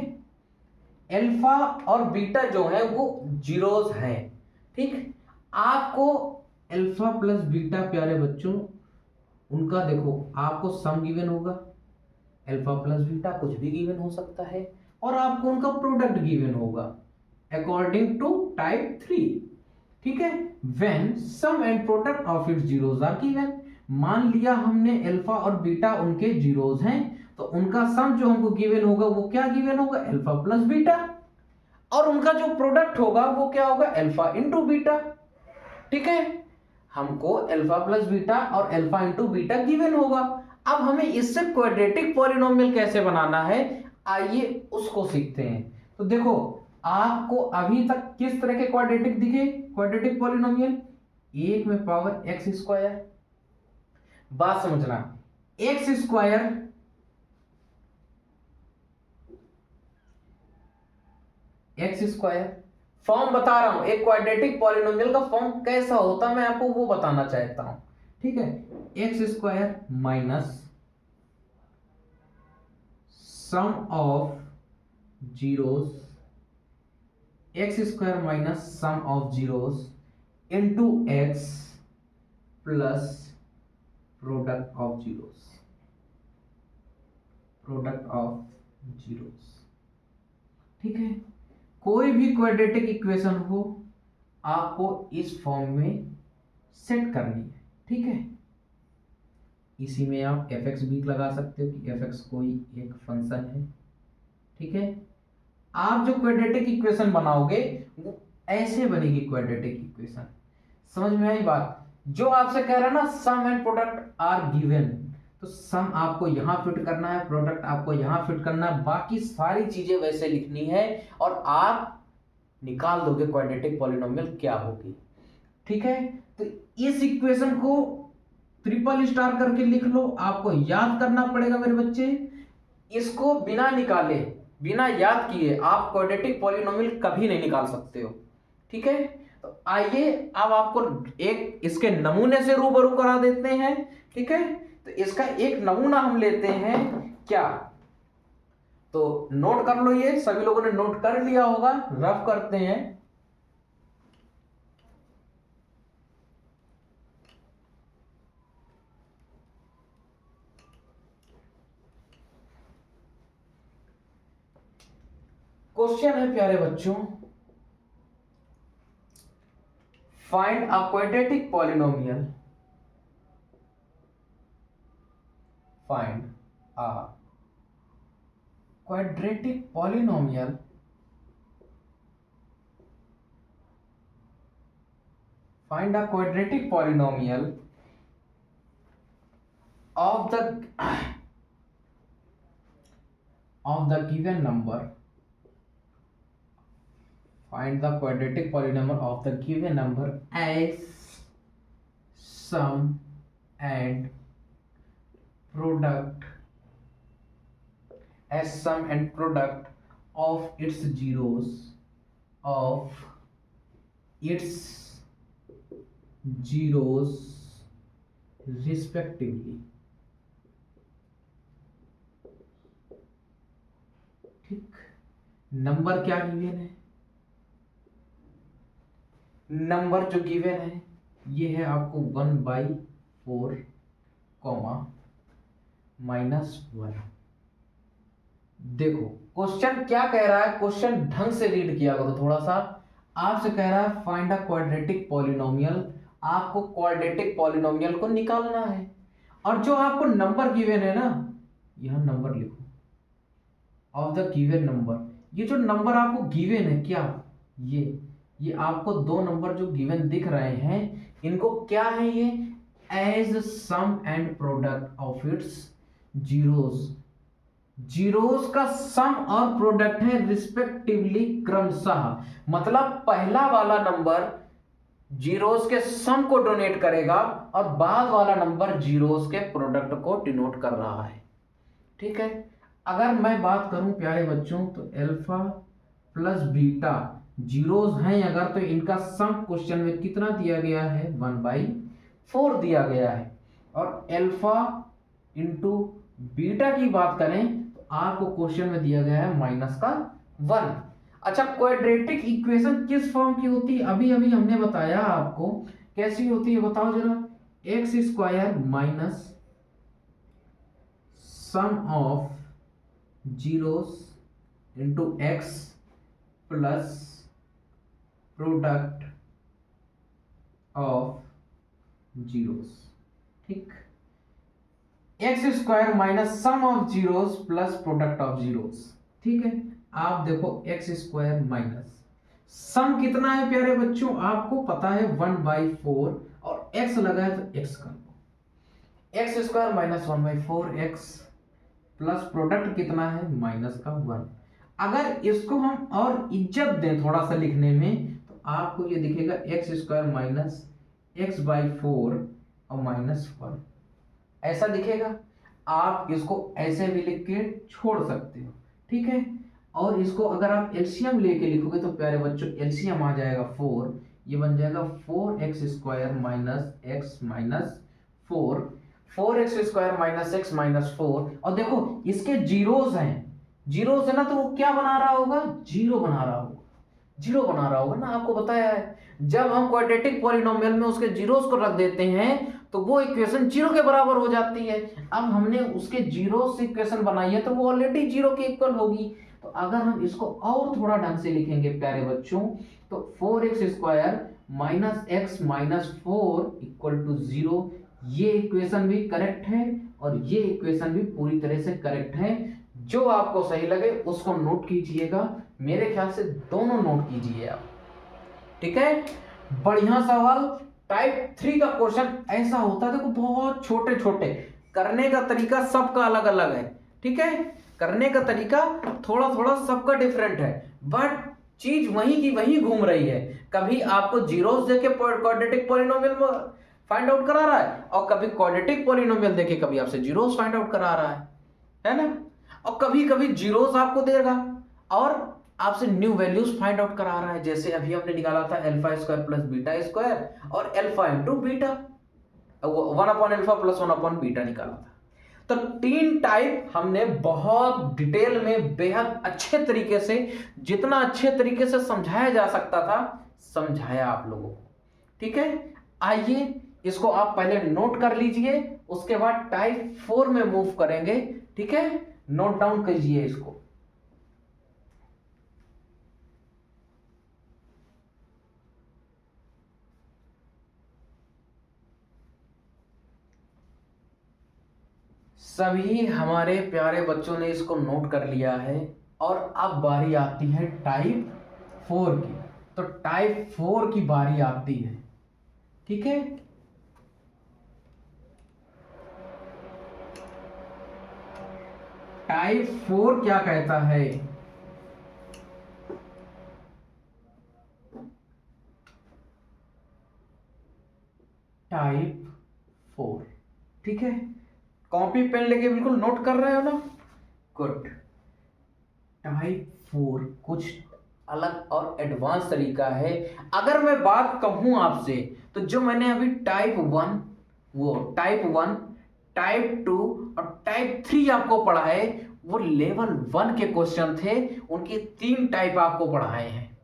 अल्फा और बीटा जो है वो जीरोस हैं, ठीक। आपको अल्फा प्लस बीटा प्यारे बच्चों उनका देखो आपको सम गिवन होगा, अल्फा प्लस बीटा कुछ भी गिवन हो सकता है, और आपको उनका प्रोडक्ट गिवन होगा अकॉर्डिंग टू टाइप 3, ठीक है। When sum and product of its zeros are given, मान लिया हमने अल्फा और बीटा उनके जीरोस हैं, तो उनका सम जो हमको गिवन होगा वो क्या गिवन होगा, अल्फा प्लस बीटा, और उनका जो प्रोडक्ट होगा वो क्या होगा, अल्फा इंटू बीटा, ठीक है। हमको अल्फा प्लस बीटा और अल्फा इंटू बीटा गिवन होगा। अब हमें इससे क्वाड्रेटिक पॉलिनोमियल कैसे बनाना है, आइए उसको सीखते हैं। तो देखो आपको अभी तक किस तरह के क्वाड्रेटिक दिखे, क्वाड्रेटिक पॉलिनोमियल, 1 में पावर एक्स स्क्वायर। बात समझना, एक्स स्क्वायर फॉर्म बता रहा हूं, एक क्वाड्रेटिक पॉलिनोमियल का फॉर्म कैसा होता है मैं आपको वो बताना चाहता हूं, ठीक है। X square minus sum of zeros, x square minus sum of zeros into x plus product of zeros, ठीक है। कोई भी क्वाड्रेटिक इक्वेशन हो आपको इस फॉर्म में सेट करनी है, ठीक है। इसी में आप एफ एक्स भी लगा सकते हो कि एफ एक्स कोई एक फंक्शन है, ठीक है। आप जो क्वाड्रेटिक इक्वेशन बनाओगे वो ऐसे बनेगी क्वाड्रेटिक इक्वेशन, समझ में आई बात। जो आपसे कह रहा है ना सम एंड प्रोडक्ट आर गिवन, तो सम आपको यहां फिट करना है, प्रोडक्ट आपको यहां फिट करना है, बाकी सारी चीजें वैसे लिखनी है और आप निकाल दोगे क्वाड्रेटिक पॉलिनोमियल क्या होगी, ठीक है। तो इस इक्वेशन को ट्रिपल स्टार करके लिख लो, आपको याद करना पड़ेगा मेरे बच्चे। इसको बिना निकाले, बिना याद किए आप क्वाड्रेटिक पॉलिनोमियल कभी नहीं निकाल सकते हो, ठीक है। तो आइए अब आपको एक इसके नमूने से रूबरू करा देते हैं, ठीक है। तो इसका एक नमूना हम लेते हैं क्या, तो नोट कर लो, ये सभी लोगों ने नोट कर लिया होगा, रफ करते हैं। क्वेश्चन है प्यारे बच्चों, find a quadratic polynomial, find a quadratic polynomial find a quadratic polynomial of the given number, find the quadratic polynomial of the given number as sum and product of its zeros respectively, ठीक। नंबर क्या गिवन है, नंबर जो गिवन है ये है आपको 1/4 -1। देखो क्वेश्चन क्या कह रहा है, क्वेश्चन ढंग से रीड किया करो थोड़ा सा। आपसे कह रहा है फाइंड अ क्वाड्रेटिक पॉलिनोमियल, आपको क्वाड्रेटिक पॉलिनोमियल को निकालना है, और जो आपको नंबर गिवन है ना, यहां नंबर लिखो ऑफ द गिवन नंबर। ये जो नंबर आपको गिवन है क्या, ये आपको दो नंबर जो गिवन दिख रहे हैं, इनको क्या है ये, as sum and product of its zeros का सम और प्रोडक्ट है रिस्पेक्टिवली, क्रमशः। मतलब पहला वाला नंबर जीरोस के सम को डोनेट करेगा और बाद वाला नंबर जीरोस के प्रोडक्ट को डिनोट कर रहा है, ठीक है। अगर मैं बात करूं प्यारे बच्चों, तो अल्फा प्लस बीटा जीरोस हैं अगर, तो इनका सम क्वेश्चन में कितना दिया गया है, 1/4 दिया गया है। और अल्फा इंटू बीटा की बात करें तो आपको क्वेश्चन में दिया गया है -1। अच्छा, क्वाड्रेटिक इक्वेशन किस फॉर्म की होती है, अभी अभी हमने बताया आपको कैसी होती है, बताओ जरा। X square minus sum of zeros into x plus product of zeros, ठीक। X square minus sum of zeros plus product of zeros, ठीक है। आप देखो एक्स स्क्वायर माइनस सम कितना है प्यारे बच्चों, आपको पता है 1/4 और x लगा है तो x कर दो। X square minus 1/4 x plus product कितना है -1। अगर इसको हम और इज्जत दें थोड़ा सा लिखने में, तो आपको ये दिखेगा x square minus x by 4 और -1 ऐसा दिखेगा। आप इसको ऐसे भी लिख के छोड़ सकते हो, ठीक है। और इसको अगर आप एलसीएम लेके लिखोगे तो प्यारे बच्चों एलसीएम आ जाएगा 4, ये बन जाएगा 4x square minus x minus 4, 4x square minus x minus 4। और देखो इसके जीरोस हैं, जीरोस है ना, तो वो क्या बना रहा होगा, जीरो बना रहा होगा, जीरो बना रहा होगा ना, आपको बताया है। जब हम क्वाड्रेटिक पॉलिनोमियल में उसके जीरोस को रख देते हैं तो वो इक्वेशन जीरो के बराबर हो जाती है। अब हमने उसके जीरो से इक्वेशन बनाई है तो वो ऑलरेडी जीरो के इक्वल होगी। तो अगर हम इसको और थोड़ा ढंग से लिखेंगे प्यारे बच्चों, तो 4x square minus x minus 4 equal to 0, ये इक्वेशन भी करेक्ट है और ये इक्वेशन भी पूरी तरह से करेक्ट है। जो आपको सही लगे उसको नोट कीजिएगा, मेरे ख्याल से दोनों नोट कीजिए आप, ठीक है। बढ़िया सवाल। टाइप 3 का क्वेश्चन ऐसा होता है, देखो बहुत छोटे छोटे, करने का तरीका सबका अलग अलग है, ठीक है। करने का तरीका थोड़ा थोड़ा सबका डिफरेंट है, बट चीज वहीं की वहीं घूम रही है। कभी आपको जीरोस देके क्वाड्रेटिक पॉलिनोमियल फाइंड आउट करा रहा है, और कभी क्वाड्रेटिक पॉलिनोमियल देके कभी आपसे जीरोस फाइंड आउट करा रहा है ना। और कभी कभी जीरोस आपको देगा और आपसे न्यू वैल्यूज फाइंड आउट करा रहा है। जैसे अभी हमने निकाला था alpha square plus beta square और alpha into beta, 1 upon alpha plus 1 upon beta निकाला था। तो 3 टाइप हमने बहुत डिटेल में बेहद अच्छे तरीके से, जितना अच्छे तरीके से समझाया जा सकता था समझाया आप लोगों को, ठीक है। आइए इसको आप पहले नोट कर लीजिए, उसके बाद टाइप 4 में मूव करेंगे, ठीक है। नोट डाउन कीजिए इसको। सभी हमारे प्यारे बच्चों ने इसको नोट कर लिया है और अब बारी आती है टाइप 4 की। तो टाइप 4 की बारी आती है, ठीक है। टाइप 4 क्या कहता है, टाइप 4, ठीक है। कॉपी पेन लेके बिल्कुल नोट कर रहे हो ना, गुड। टाइप 4 कुछ अलग और एडवांस तरीका है। अगर मैं बात कहूं आपसे तो जो मैंने अभी टाइप 1, वो टाइप 1, टाइप 2 और टाइप 3 आपको पढ़ा है, वो लेवल 1 के क्वेश्चन थे, उनकी 3 टाइप आपको पढ़ाए हैं,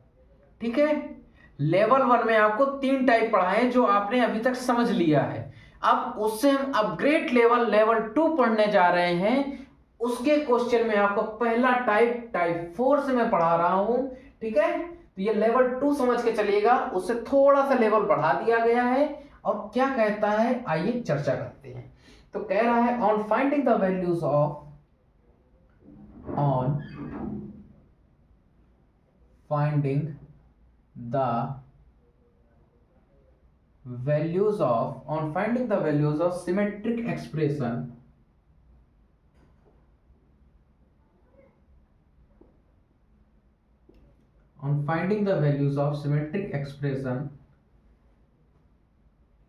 ठीक है। लेवल 1 में आपको 3 टाइप पढ़ाए जो आपने अभी तक समझ लिया है। अब उससे हम अपग्रेड लेवल 2 पढ़ने जा रहे हैं। उसके क्वेश्चन में आपको पहला टाइप 4 से मैं पढ़ा रहा हूं, ठीक है। तो ये लेवल 2 समझ के चलिएगा, उससे थोड़ा सा लेवल बढ़ा दिया गया है। और क्या कहता है आइए चर्चा करते हैं। तो कह रहा है on finding the values of, on finding the values of symmetric expression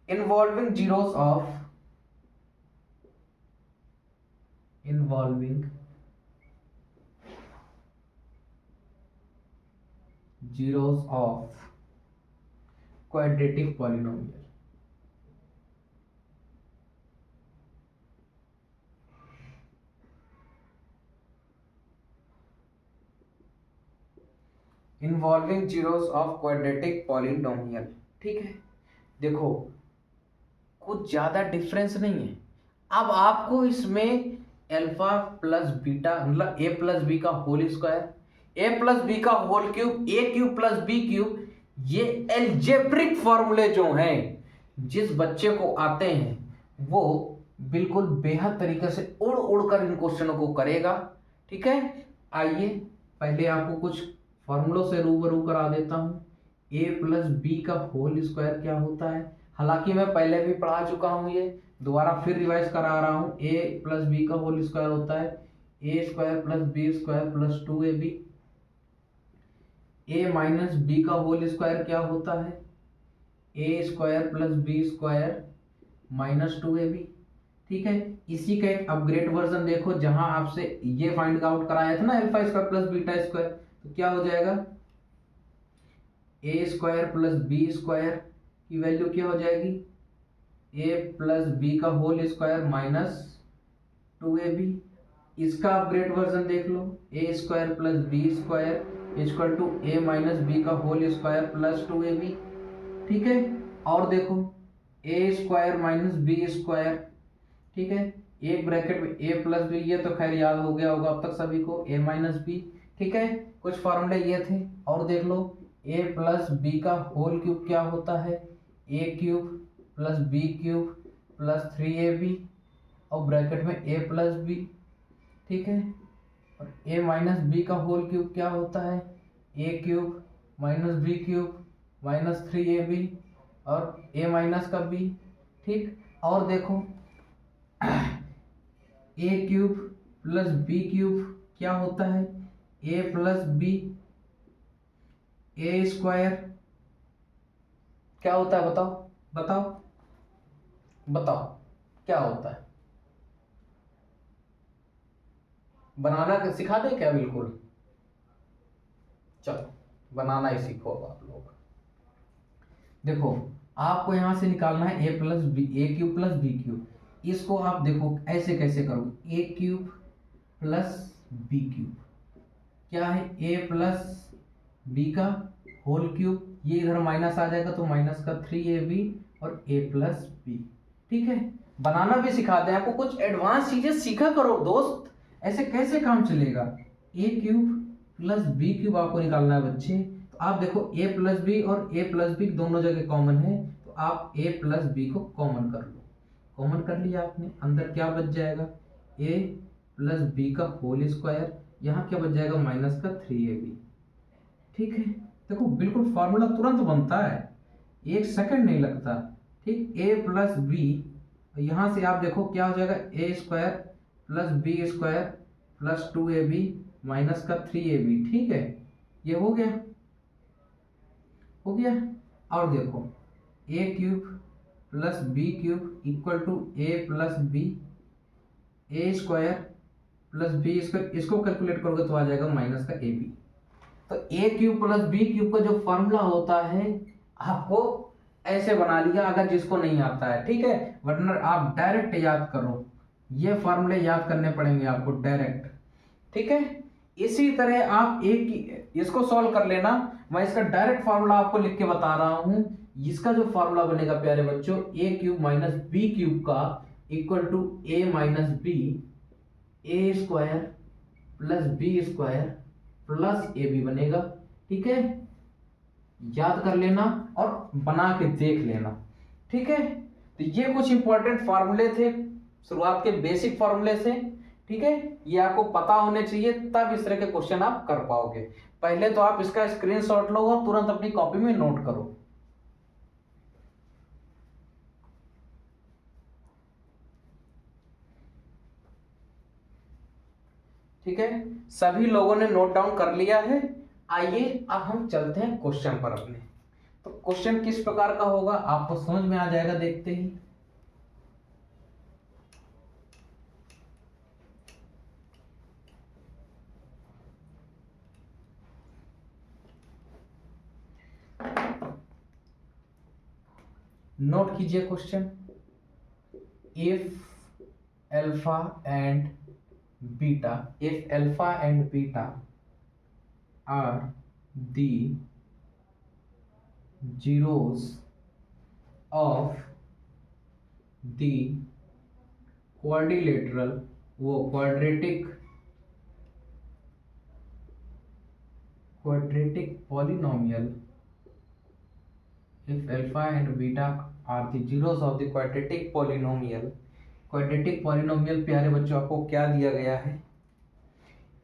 involving zeros of quadratic polynomial, involving zeros of quadratic polynomial, ठीक है। देखो कुछ ज्यादा डिफरेंस नहीं है। अब आपको इसमें अल्फा प्लस बीटा मतलब ए प्लस बी का होल स्क्वायर, ए प्लस बी का होल क्यूब, ए क्यूब प्लस बी क्यूब, ये एल्जेब्रिक फॉर्मूले जो हैं, जिस बच्चे को आते हैं वो बिल्कुल बेहद तरीके से उड़ उड़ कर इन क्वेश्चनों को करेगा, ठीक है। आइए पहले आपको कुछ फॉर्मूलों से रूबरू करा देता हूं। ए प्लस बी का होल स्क्वायर क्या होता है, हालांकि मैं पहले भी पढ़ा चुका हूं, ये दोबारा फिर रिवाइज करा रहा हूं। ए प्लस बी का होल स्क्वायर होता है a square plus b square plus 2ab। A minus b का होल स्क्वायर क्या होता है, a square plus b square minus 2ab। ठीक है, इसी का एक अपग्रेड वर्जन देखो, जहां आपसे ये फाइंड आउट कराया था ना alpha square plus beta square, तो क्या हो जाएगा, a square plus b square की वैल्यू क्या हो जाएगी, ए प्लस बी का होल स्क्वायर माइनस 2ab। इसका अपग्रेड वर्जन देख लो, a square plus b square equal to a minus b का होल स्क्वायर प्लस 2ab। ठीक है, और देखो a square minus b square, ठीक है, एक ब्रैकेट में ए प्लस बी, ये तो खैर याद हो गया होगा अब तक सभी को, ए माइनस बी। ठीक है, कुछ फॉर्मूले ये थे, और देख लो ए प्लस बी का होल क्यूब क्या होता है, a cube plus b cube plus 3ab, और ब्रैकेट में ए प्लस बी। ठीक है, और ए माइनस बी का होल क्यूब क्या होता है, a cube minus b cube minus 3ab, और ए माइनस का बी। ठीक, और देखो a cube plus b cube क्या होता है, a plus b, a square क्या होता है, बताओ बताओ बताओ क्या होता है, बनाना सिखा दे क्या, बिल्कुल, चलो बनाना ही सीखो अब आप लोग। देखो आपको यहां से निकालना है a plus b, A cube plus b cube, इसको आप देखो ऐसे कैसे करोगे, ए क्यूब प्लस बी क्यूब क्या है, ए प्लस बी का होल क्यूब, ये इधर माइनस आ जाएगा तो माइनस का 3ab और ए प्लस बी। ठीक है, बनाना भी सिखा दें आपको, कुछ एडवांस चीजें सीखा करो दोस्त, ऐसे कैसे काम चलेगा। ए क्यूब प्लस बी क्यूब आपको निकालना है बच्चे, तो आप देखो ए प्लस बी और ए प्लस बी दोनों जगह कॉमन है, तो आप ए प्लस बी को कॉमन कर लो, कॉमन कर लिया आपने, अंदर क्या बच जाएगा, ए प्लस बी का होल स्क्वायर, यहाँ क्या बच जाएगा माइनस का 3ab। ठीक है, देखो बिल्कुल फॉर्मूला तुरंत बनता है, एक सेकंड नहीं लगता। ठीक, ए प्लस बी, यहाँ से आप देखो क्या हो जाएगा, a square plus b square plus 2ab minus का 3ab। ठीक है, ये हो गया, हो गया, और देखो a cube plus b cube equal to a plus b, a square plus b square, इसको कैलकुलेट करोगे तो आ जाएगा माइनस का ए बी। तो a cube plus b cube का जो फॉर्मूला होता है आपको ऐसे बना लिया, अगर जिसको नहीं आता है, ठीक है, वरना आप डायरेक्ट याद करो, ये फॉर्मूले याद करने पड़ेंगे आपको डायरेक्ट। ठीक है, इसी तरह आप एक इसको सॉल्व कर लेना, मैं इसका डायरेक्ट फॉर्मूला आपको लिख के बता रहा हूं। इसका जो फॉर्मूला बनेगा प्यारे बच्चों, a cube minus b cube का equal to a minus b, a square plus b square plus a b बनेगा। ठीक है, याद कर लेना और बना के देख लेना। ठीक है, तो ये कुछ इंपॉर्टेंट फॉर्मूले थे शुरुआत के बेसिक फॉर्मूले से। ठीक है, ये आपको पता होने चाहिए, तब इस तरह के क्वेश्चन आप कर पाओगे। पहले तो आप इसका स्क्रीनशॉट लो और तुरंत अपनी कॉपी में नोट करो। ठीक है, सभी लोगों ने नोट डाउन कर लिया है। आइए अब हम चलते हैं क्वेश्चन पर अपने। तो क्वेश्चन किस प्रकार का होगा आपको समझ में आ जाएगा देखते ही। नोट कीजिए question, if alpha and beta, if alpha and beta are the zeros of the quadrilateral, वो quadratic polynomial, if alpha and beta are the zeros of the quadratic polynomial, quadratic polynomial प्यारे बच्चों आपको क्या दिया गया है,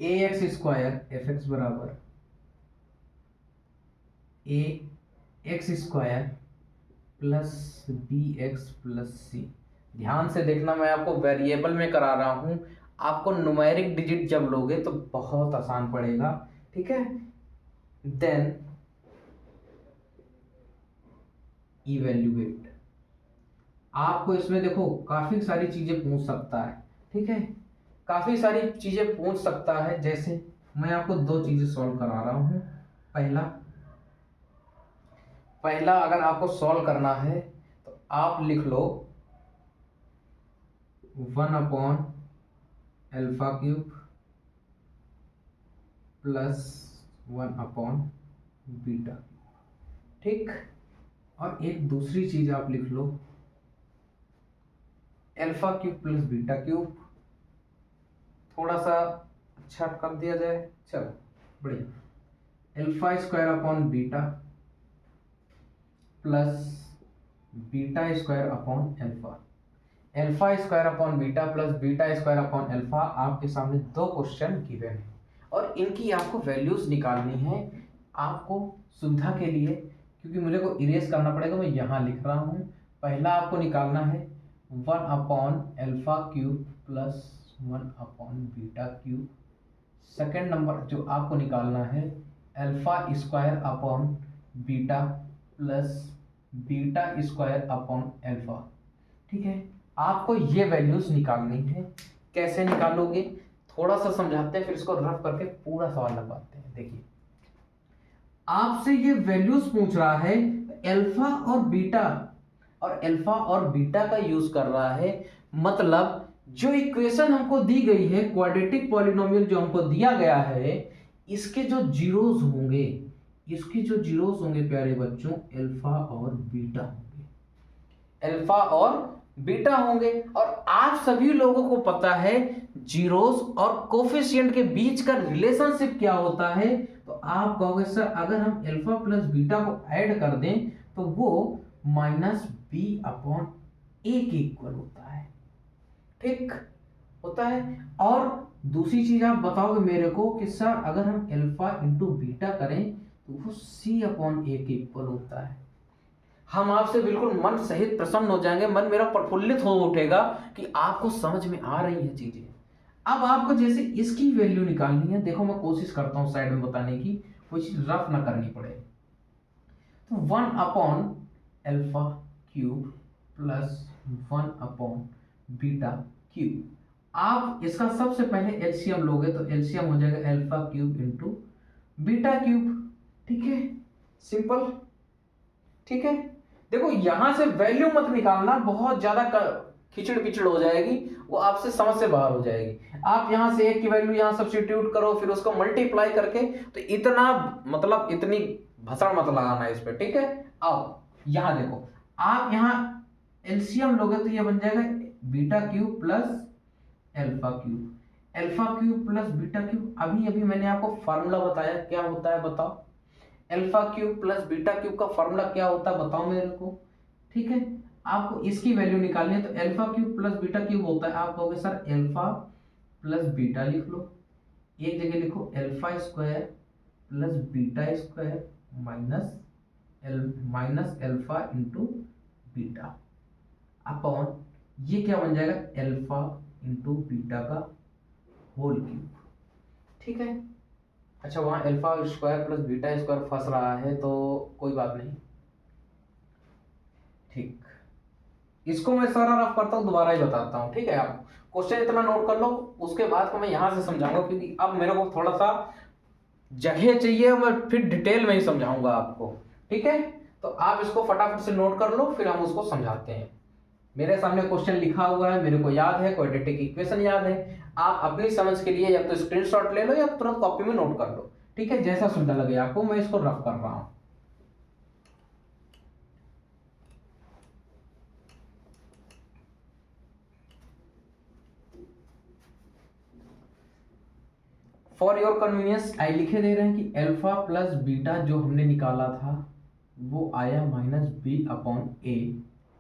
a x square f x बराबर a x square plus b x plus c. ध्यान से देखना, मैं आपको वेरिएबल में करा रहा हूं, आपको न्यूमेरिक डिजिट जब लोगे तो बहुत आसान पड़ेगा। ठीक है, देन इवेल्युएट। आपको इसमें देखो काफी सारी चीजें पूछ सकता है, ठीक है, काफी सारी चीजें पूछ सकता है। जैसे मैं आपको दो चीजें सॉल्व करा रहा हूं। पहला पहला अगर आपको सॉल्व करना है तो आप लिख लो 1/α³ प्लस 1/β, ठीक। और एक दूसरी चीज आप लिख लो α³ प्लस β³। थोड़ा सा अच्छा कर दिया जाए, चलो बढ़िया। α² प्लस β² प्लस β² आपके सामने दो क्वेश्चन गिवन है और इनकी आपको वैल्यूज निकालनी है। आपको सुविधा के लिए, क्योंकि मुझे को इरेज करना पड़ेगा, मैं यहाँ लिख रहा हूँ। पहला आपको निकालना है 1/α³ प्लस 1/β³। सेकेंड नंबर जो आपको निकालना है α² प्लस β², ठीक है। आपको ये वैल्यूज निकालनी है। कैसे निकालोगे, थोड़ा सा समझाते हैं, फिर इसको रफ करके पूरा सवाल लगवाते हैं। देखिए, आपसे ये वैल्यूज पूछ रहा है, अल्फा और बीटा का यूज कर रहा है। मतलब जो इक्वेशन हमको दी गई है, क्वाड्रेटिक पॉलिनोमियल जो हमको दिया गया है, इसके जो जीरोस होंगे, प्यारे बच्चों, अल्फा और बीटा होंगे। और आप सभी लोगों को पता है जीरोस और कोफिशिएंट के बीच का रिलेशनशिप क्या होता है। तो आप कहोगे सर अगर हम अल्फा प्लस बीटा को ऐड कर दें तो वो -b/a के इक्वल होता है, ठीक होता है। और दूसरी चीज आप बताओगे मेरे को कि सर अगर हम अल्फा इंटू बीटा करें तो वो c/a के इक्वल होता है। हम आपसे बिल्कुल मन सहित प्रसन्न हो जाएंगे, मन मेरा प्रफुल्लित हो उठेगा कि आपको समझ में आ रही है चीजें। अब आपको जैसे इसकी वैल्यू निकालनी है, देखो मैं कोशिश करता हूं साइड में बताने की, कोई चीज रफ ना करनी पड़े। तो 1/α³ प्लस 1/β³। आप इसका सबसे पहले एलसीएम लोगे तो एलसीएम हो जाएगा α³ इंटू β³, ठीक है, सिंपल, ठीक है। देखो यहां से वैल्यू मत निकालना, बहुत ज्यादा खिचड़ पिचड़ हो जाएगी, वो आपसे समझ से बाहर हो जाएगी। आप यहां से एक की वैल्यू यहां सब्स्टिट्यूट करो, फिर उसको मल्टीप्लाई करके, तो इतना मतलब इतनी भसड़ मत लगाना इस पे, ठीक है। आओ यहां देखो, आप यहां एलसीएम लोगे तो ये बन जाएगा β³ प्लस α³ प्लस β³। अभी मैंने आपको फार्मूला बताया, क्या होता है बताओ। α³ प्लस β³ का फार्मूला क्या होता है बताओ मेरे को, ठीक है। आपको इसकी वैल्यू निकालनी है तो α³ प्लस β³ होता है। आप कहोगे सर अल्फा प्लस बीटा लिख लो, एक जगह लिखो α² plus β² minus alpha into beta upon ये क्या बन जाएगा अल्फा इंटू बीटा का होल क्यूब, ठीक है। अच्छा वहां α² प्लस β² फंस रहा है तो कोई बात नहीं, ठीक। इसको मैं सारा रफ करता हूं, दोबारा ही बताता हूं, ठीक है। आप क्वेश्चन इतना नोट कर लो, उसके बाद को मैं यहां से समझाऊंगा, क्योंकि अब मेरे को थोड़ा सा जगह चाहिए, मैं फिर डिटेल में ही समझाऊंगा आपको, ठीक है। तो आप इसको फटाफट से नोट कर लो, फिर हम उसको समझाते हैं। मेरे सामने क्वेश्चन लिखा हुआ है, मेरे को याद है, क्वाड्रेटिक इक्वेशन याद है। आप अपनी समझ के लिए या तो स्क्रीनशॉट ले लो या तुरंत कॉपी में नोट कर लो, ठीक है, जैसा सुविधा लगे आपको। मैं इसको रफ कर रहा हूं। फॉर योर कन्वीनियंस आई लिखे दे रहे हैं कि अल्फा प्लस बीटा जो हमने निकाला था वो आया -b/a,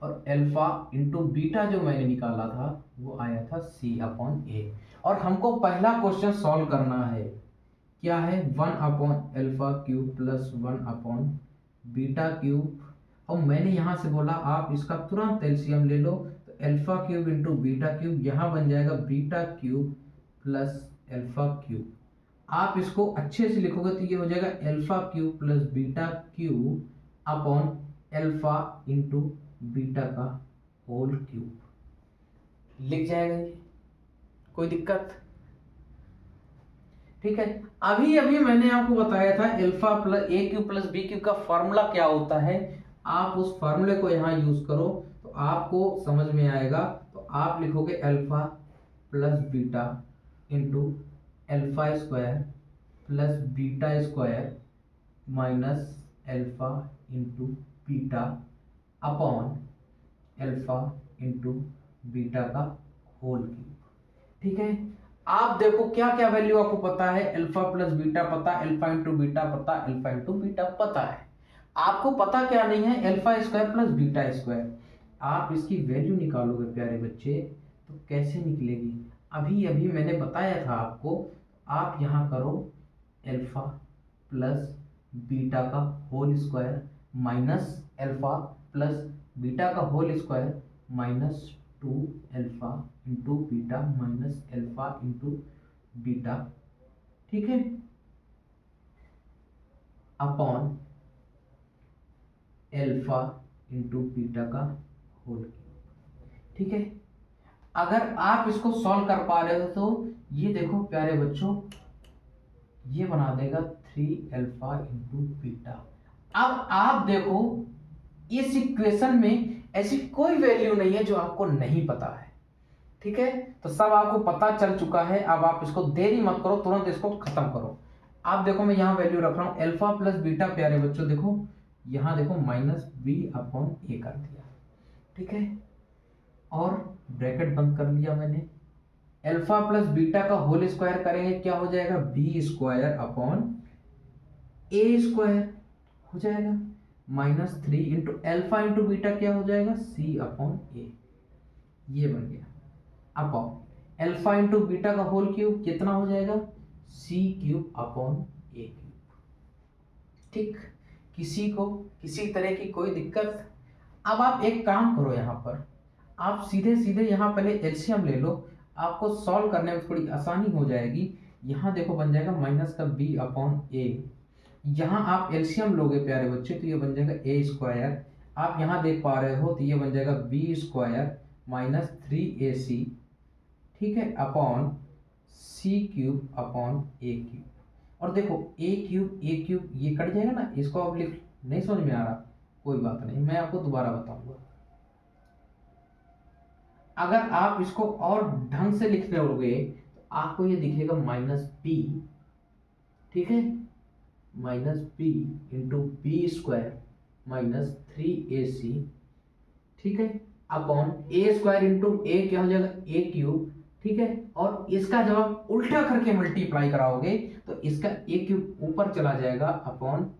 और अल्फा इंटू बीटा जो मैंने निकाला था वो आया था c/a। और हमको पहला क्वेश्चन सॉल्व करना है, क्या है 1/α³ प्लस 1/β³। और मैंने यहां से बोला आप इसका तुरंत एलसीएम ले लो, तो α³ इंटू β³ यहां बन जाएगा β³ प्लस α³ आप इसको अच्छे से लिखोगे तो ये हो जाएगा alpha cube plus beta cube upon alpha into beta का होल क्यूब। लिख जाएगा ये, कोई दिक्कत? ठीक है। अभी अभी मैंने आपको बताया था अल्फा प्लस ए क्यूब प्लस बी क्यूब का फॉर्मूला क्या होता है। आप उस फॉर्मूले को यहाँ यूज करो तो आपको समझ में आएगा। तो आप लिखोगे alpha plus beta into alpha square plus beta square minus alpha into beta upon alpha into beta का होल क्यूब। ठीक है। आप देखो क्या क्या वैल्यू आपको पता है, अल्फा प्लस बीटा पता, अल्फा इंटू बीटा पता, अल्फा इंटू बीटा पता है। आपको पता क्या नहीं है, alpha square plus beta square. आप इसकी वैल्यू निकालोगे प्यारे बच्चे तो कैसे निकलेगी, अभी अभी मैंने बताया था आपको। आप यहाँ करो अल्फा प्लस बीटा का whole square minus alpha plus beta का whole square minus 2 alpha into beta minus alpha into beta, ठीक है, अपॉन अल्फा इंटू बीटा का होल क्यूब। ठीक है। अगर आप इसको सॉल्व कर पा रहे हो तो ये देखो प्यारे बच्चों, ये बना देगा 3 अल्फा इंटू बीटा। अब आप देखो इस इक्वेशन में ऐसी कोई वैल्यू नहीं है जो आपको नहीं पता है। ठीक है, तो सब आपको पता चल चुका है। अब आप इसको देरी मत करो, तुरंत इसको खत्म करो। आप देखो मैं यहाँ वैल्यू रख रहा हूं अल्फा प्लस बीटा। प्यारे बच्चों देखो यहाँ देखो माइनस बी अपॉन ए कर दिया। ठीक है, और ब्रैकेट बंद कर लिया मैंने। अल्फा प्लस बीटा का होल स्क्वायर करेंगे क्या हो जाएगा, B square upon a square हो जाएगा minus 3 into alpha into beta क्या हो जाएगा, सी अपॉन ए। ये बन गया अपॉन अल्फा इंटू बीटा का होल क्यूब कितना हो जाएगा, सी क्यूब अपॉन ए क्यूब। ठीक, किसी को किसी तरह की कोई दिक्कत? अब आप एक काम करो, यहाँ पर आप सीधे सीधे यहाँ पहले एलसीएम ले लो, आपको सॉल्व करने में थोड़ी आसानी हो जाएगी। यहाँ देखो बन जाएगा माइनस का बी अपॉन ए। यहाँ आप एलसीएम लोगे प्यारे बच्चे तो ये बन जाएगा ए स्क्वायर। आप यहाँ देख पा रहे हो तो ये बन जाएगा बी स्क्वायर माइनस 3ac, ठीक है, अपॉन सी क्यूब अपॉन ए क्यूब। और देखो ए क्यूब ये कट जाएगा ना, इसको आप लिख, नहीं समझ में आ रहा कोई बात नहीं, मैं आपको दोबारा बताऊंगा। अगर आप इसको और ढंग से लिखने लोगे तो आपको ये दिखेगा माइनस बी, ठीक है, minus b into b square minus 3ac, ठीक है, upon a square into a क्या हो जाएगा, ए क्यूब, ठीक है। और इसका जब आप उल्टा करके मल्टीप्लाई कराओगे तो इसका ए क्यूब ऊपर चला जाएगा अपॉन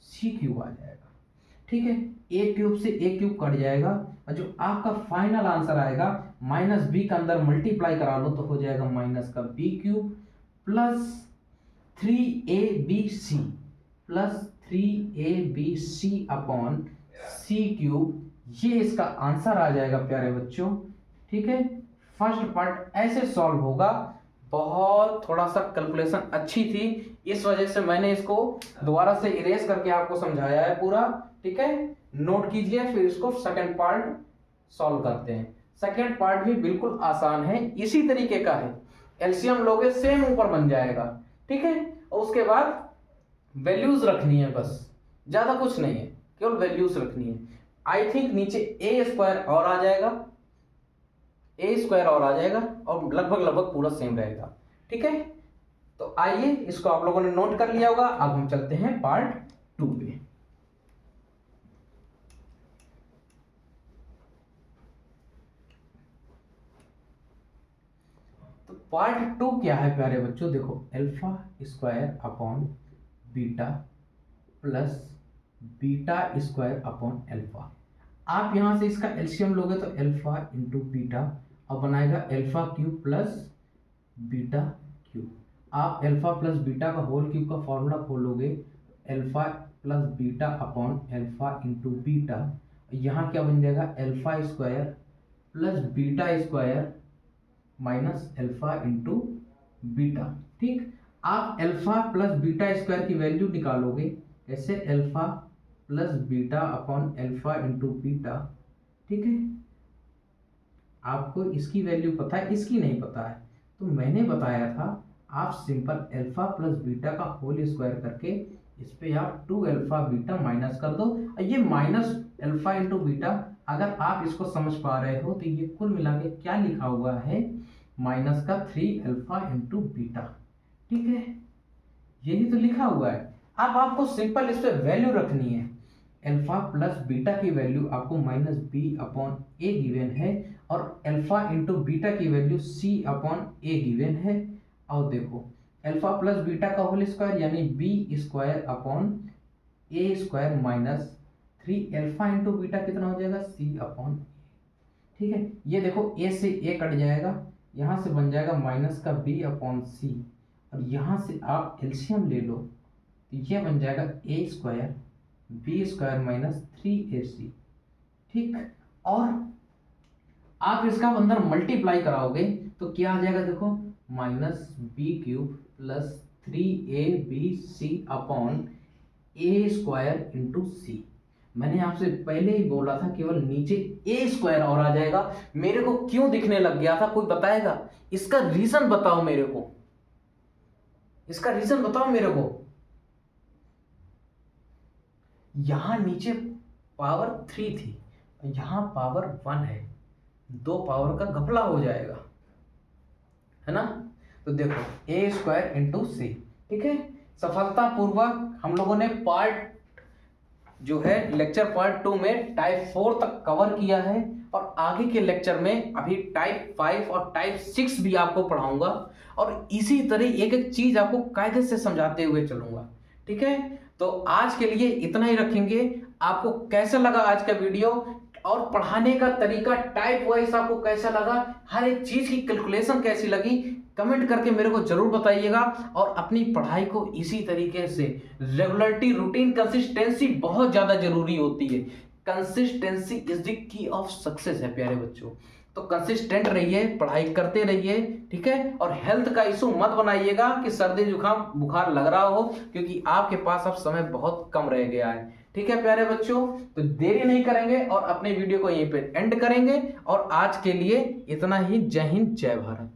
सी क्यूब आ जाएगा। ठीक है, ए क्यूब से ए क्यूब कट जाएगा और जो आपका फाइनल आंसर आएगा माइनस बी का अंदर मल्टीप्लाई करा लो तो हो जाएगा माइनस का b cube plus 3abc plus 3abc upon c cube. ये इसका आंसर आ जाएगा प्यारे बच्चों। ठीक है, फर्स्ट पार्ट ऐसे सॉल्व होगा। बहुत थोड़ा सा कैलकुलेशन अच्छी थी, इस वजह से मैंने इसको दोबारा से इरेज करके आपको समझाया है पूरा। ठीक है, नोट कीजिए, फिर इसको सेकंड पार्ट सॉल्व करते हैं। सेकंड पार्ट भी बिल्कुल आसान है, इसी तरीके का है। एलसीएम लोगे सेम ऊपर बन जाएगा। ठीक है, और उसके बाद वैल्यूज रखनी है, बस ज्यादा कुछ नहीं है, केवल वैल्यूज रखनी है। आई थिंक नीचे ए स्क्वायर और आ जाएगा, ए स्क्वायर और आ जाएगा और लगभग पूरा सेम रहेगा। ठीक है, तो आइए इसको आप लोगों ने नोट कर लिया होगा। अब हम चलते हैं पार्ट 2 पे। तो पार्ट 2 क्या है प्यारे बच्चों, देखो alpha square upon beta plus beta square upon alpha. आप यहां से इसका एलसीएम लोगे तो अल्फा इंटू बीटा और बनाएगा alpha cube plus beta cube. आप अल्फा प्लस बीटा का होल क्यूब का फॉर्मूला खोलोगे, alpha plus beta upon alpha into beta. यहाँ क्या बन जाएगा, alpha square plus beta square minus alpha into beta. ठीक, आप अल्फा प्लस बीटा स्क्वायर की वैल्यू निकालोगे, कैसे, alpha plus beta upon alpha into beta, ठीक है। आपको इसकी वैल्यू पता है, इसकी नहीं पता है, तो मैंने बताया था आप सिंपल अल्फा प्लस बीटा का होल स्क्वायर करके इस पे आप 2 अल्फा बीटा माइनस कर दो। ये माइनस अल्फा इंटू बीटा, अगर आप इसको समझ पा रहे हो तो ये कुल मिला के क्या लिखा हुआ है, माइनस का 3 अल्फा इंटू बीटा, ठीक है, यही तो लिखा हुआ है। अब आपको सिंपल इस पे वैल्यू रखनी है, अल्फा प्लस बीटा की वैल्यू आपको minus b upon a given है, और अल्फा इंटू बीटा की value c upon a given है। और देखो अल्फा प्लस बीटा का होल स्क्वायर यानी b square upon a square minus 3 alpha into beta कितना हो जाएगा, सी अपॉन, ठीक है। ये देखो ए से ए कट जाएगा, यहाँ से बन जाएगा माइनस का बी अपॉन सी, और यहाँ से आप एलसीएम ले लो तो ये बन जाएगा a square b square minus 3ac, ठीक। और आप इसका अंदर मल्टीप्लाई कराओगे तो क्या आ जाएगा, देखो minus b cube plus 3abc upon a square into c. मैंने आपसे पहले ही बोला था केवल नीचे ए स्क्वायर और आ जाएगा, मेरे को क्यों दिखने लग गया था, कोई बताएगा इसका रीजन, बताओ मेरे को, इसका रीजन बताओ मेरे को। यहां नीचे पावर 3 थी, यहां पावर 1 है, 2 पावर का घपला हो जाएगा, है ना। तो देखो ए स्क्वायर इंटू सी, ठीक है। सफलतापूर्वक हम लोगों ने पार्ट जो है लेक्चर पार्ट 2 में टाइप 4 तक कवर किया है, और आगे के लेक्चर में अभी टाइप 5 और टाइप 6 भी आपको पढ़ाऊंगा, और इसी तरह एक एक चीज आपको कायदे से समझाते हुए चलूंगा, ठीक है। तो आज के लिए इतना ही रखेंगे। आपको कैसा लगा आज का वीडियो, और पढ़ाने का तरीका टाइप वाइज आपको कैसा लगा, हर एक चीज की कैलकुलेशन कैसी लगी, कमेंट करके मेरे को जरूर बताइएगा। और अपनी पढ़ाई को इसी तरीके से रेगुलरिटी, रूटीन, कंसिस्टेंसी बहुत ज्यादा जरूरी होती है। Consistency is the key of success है प्यारे बच्चों। तो कंसिस्टेंट रहिए, पढ़ाई करते रहिए, ठीक है। और हेल्थ का इशू मत बनाइएगा कि सर्दी जुकाम बुखार लग रहा हो, क्योंकि आपके पास अब समय बहुत कम रह गया है, ठीक है प्यारे बच्चों। तो देरी नहीं करेंगे और अपने वीडियो को यहीं पे एंड करेंगे, और आज के लिए इतना ही। जय हिंद, जय भारत।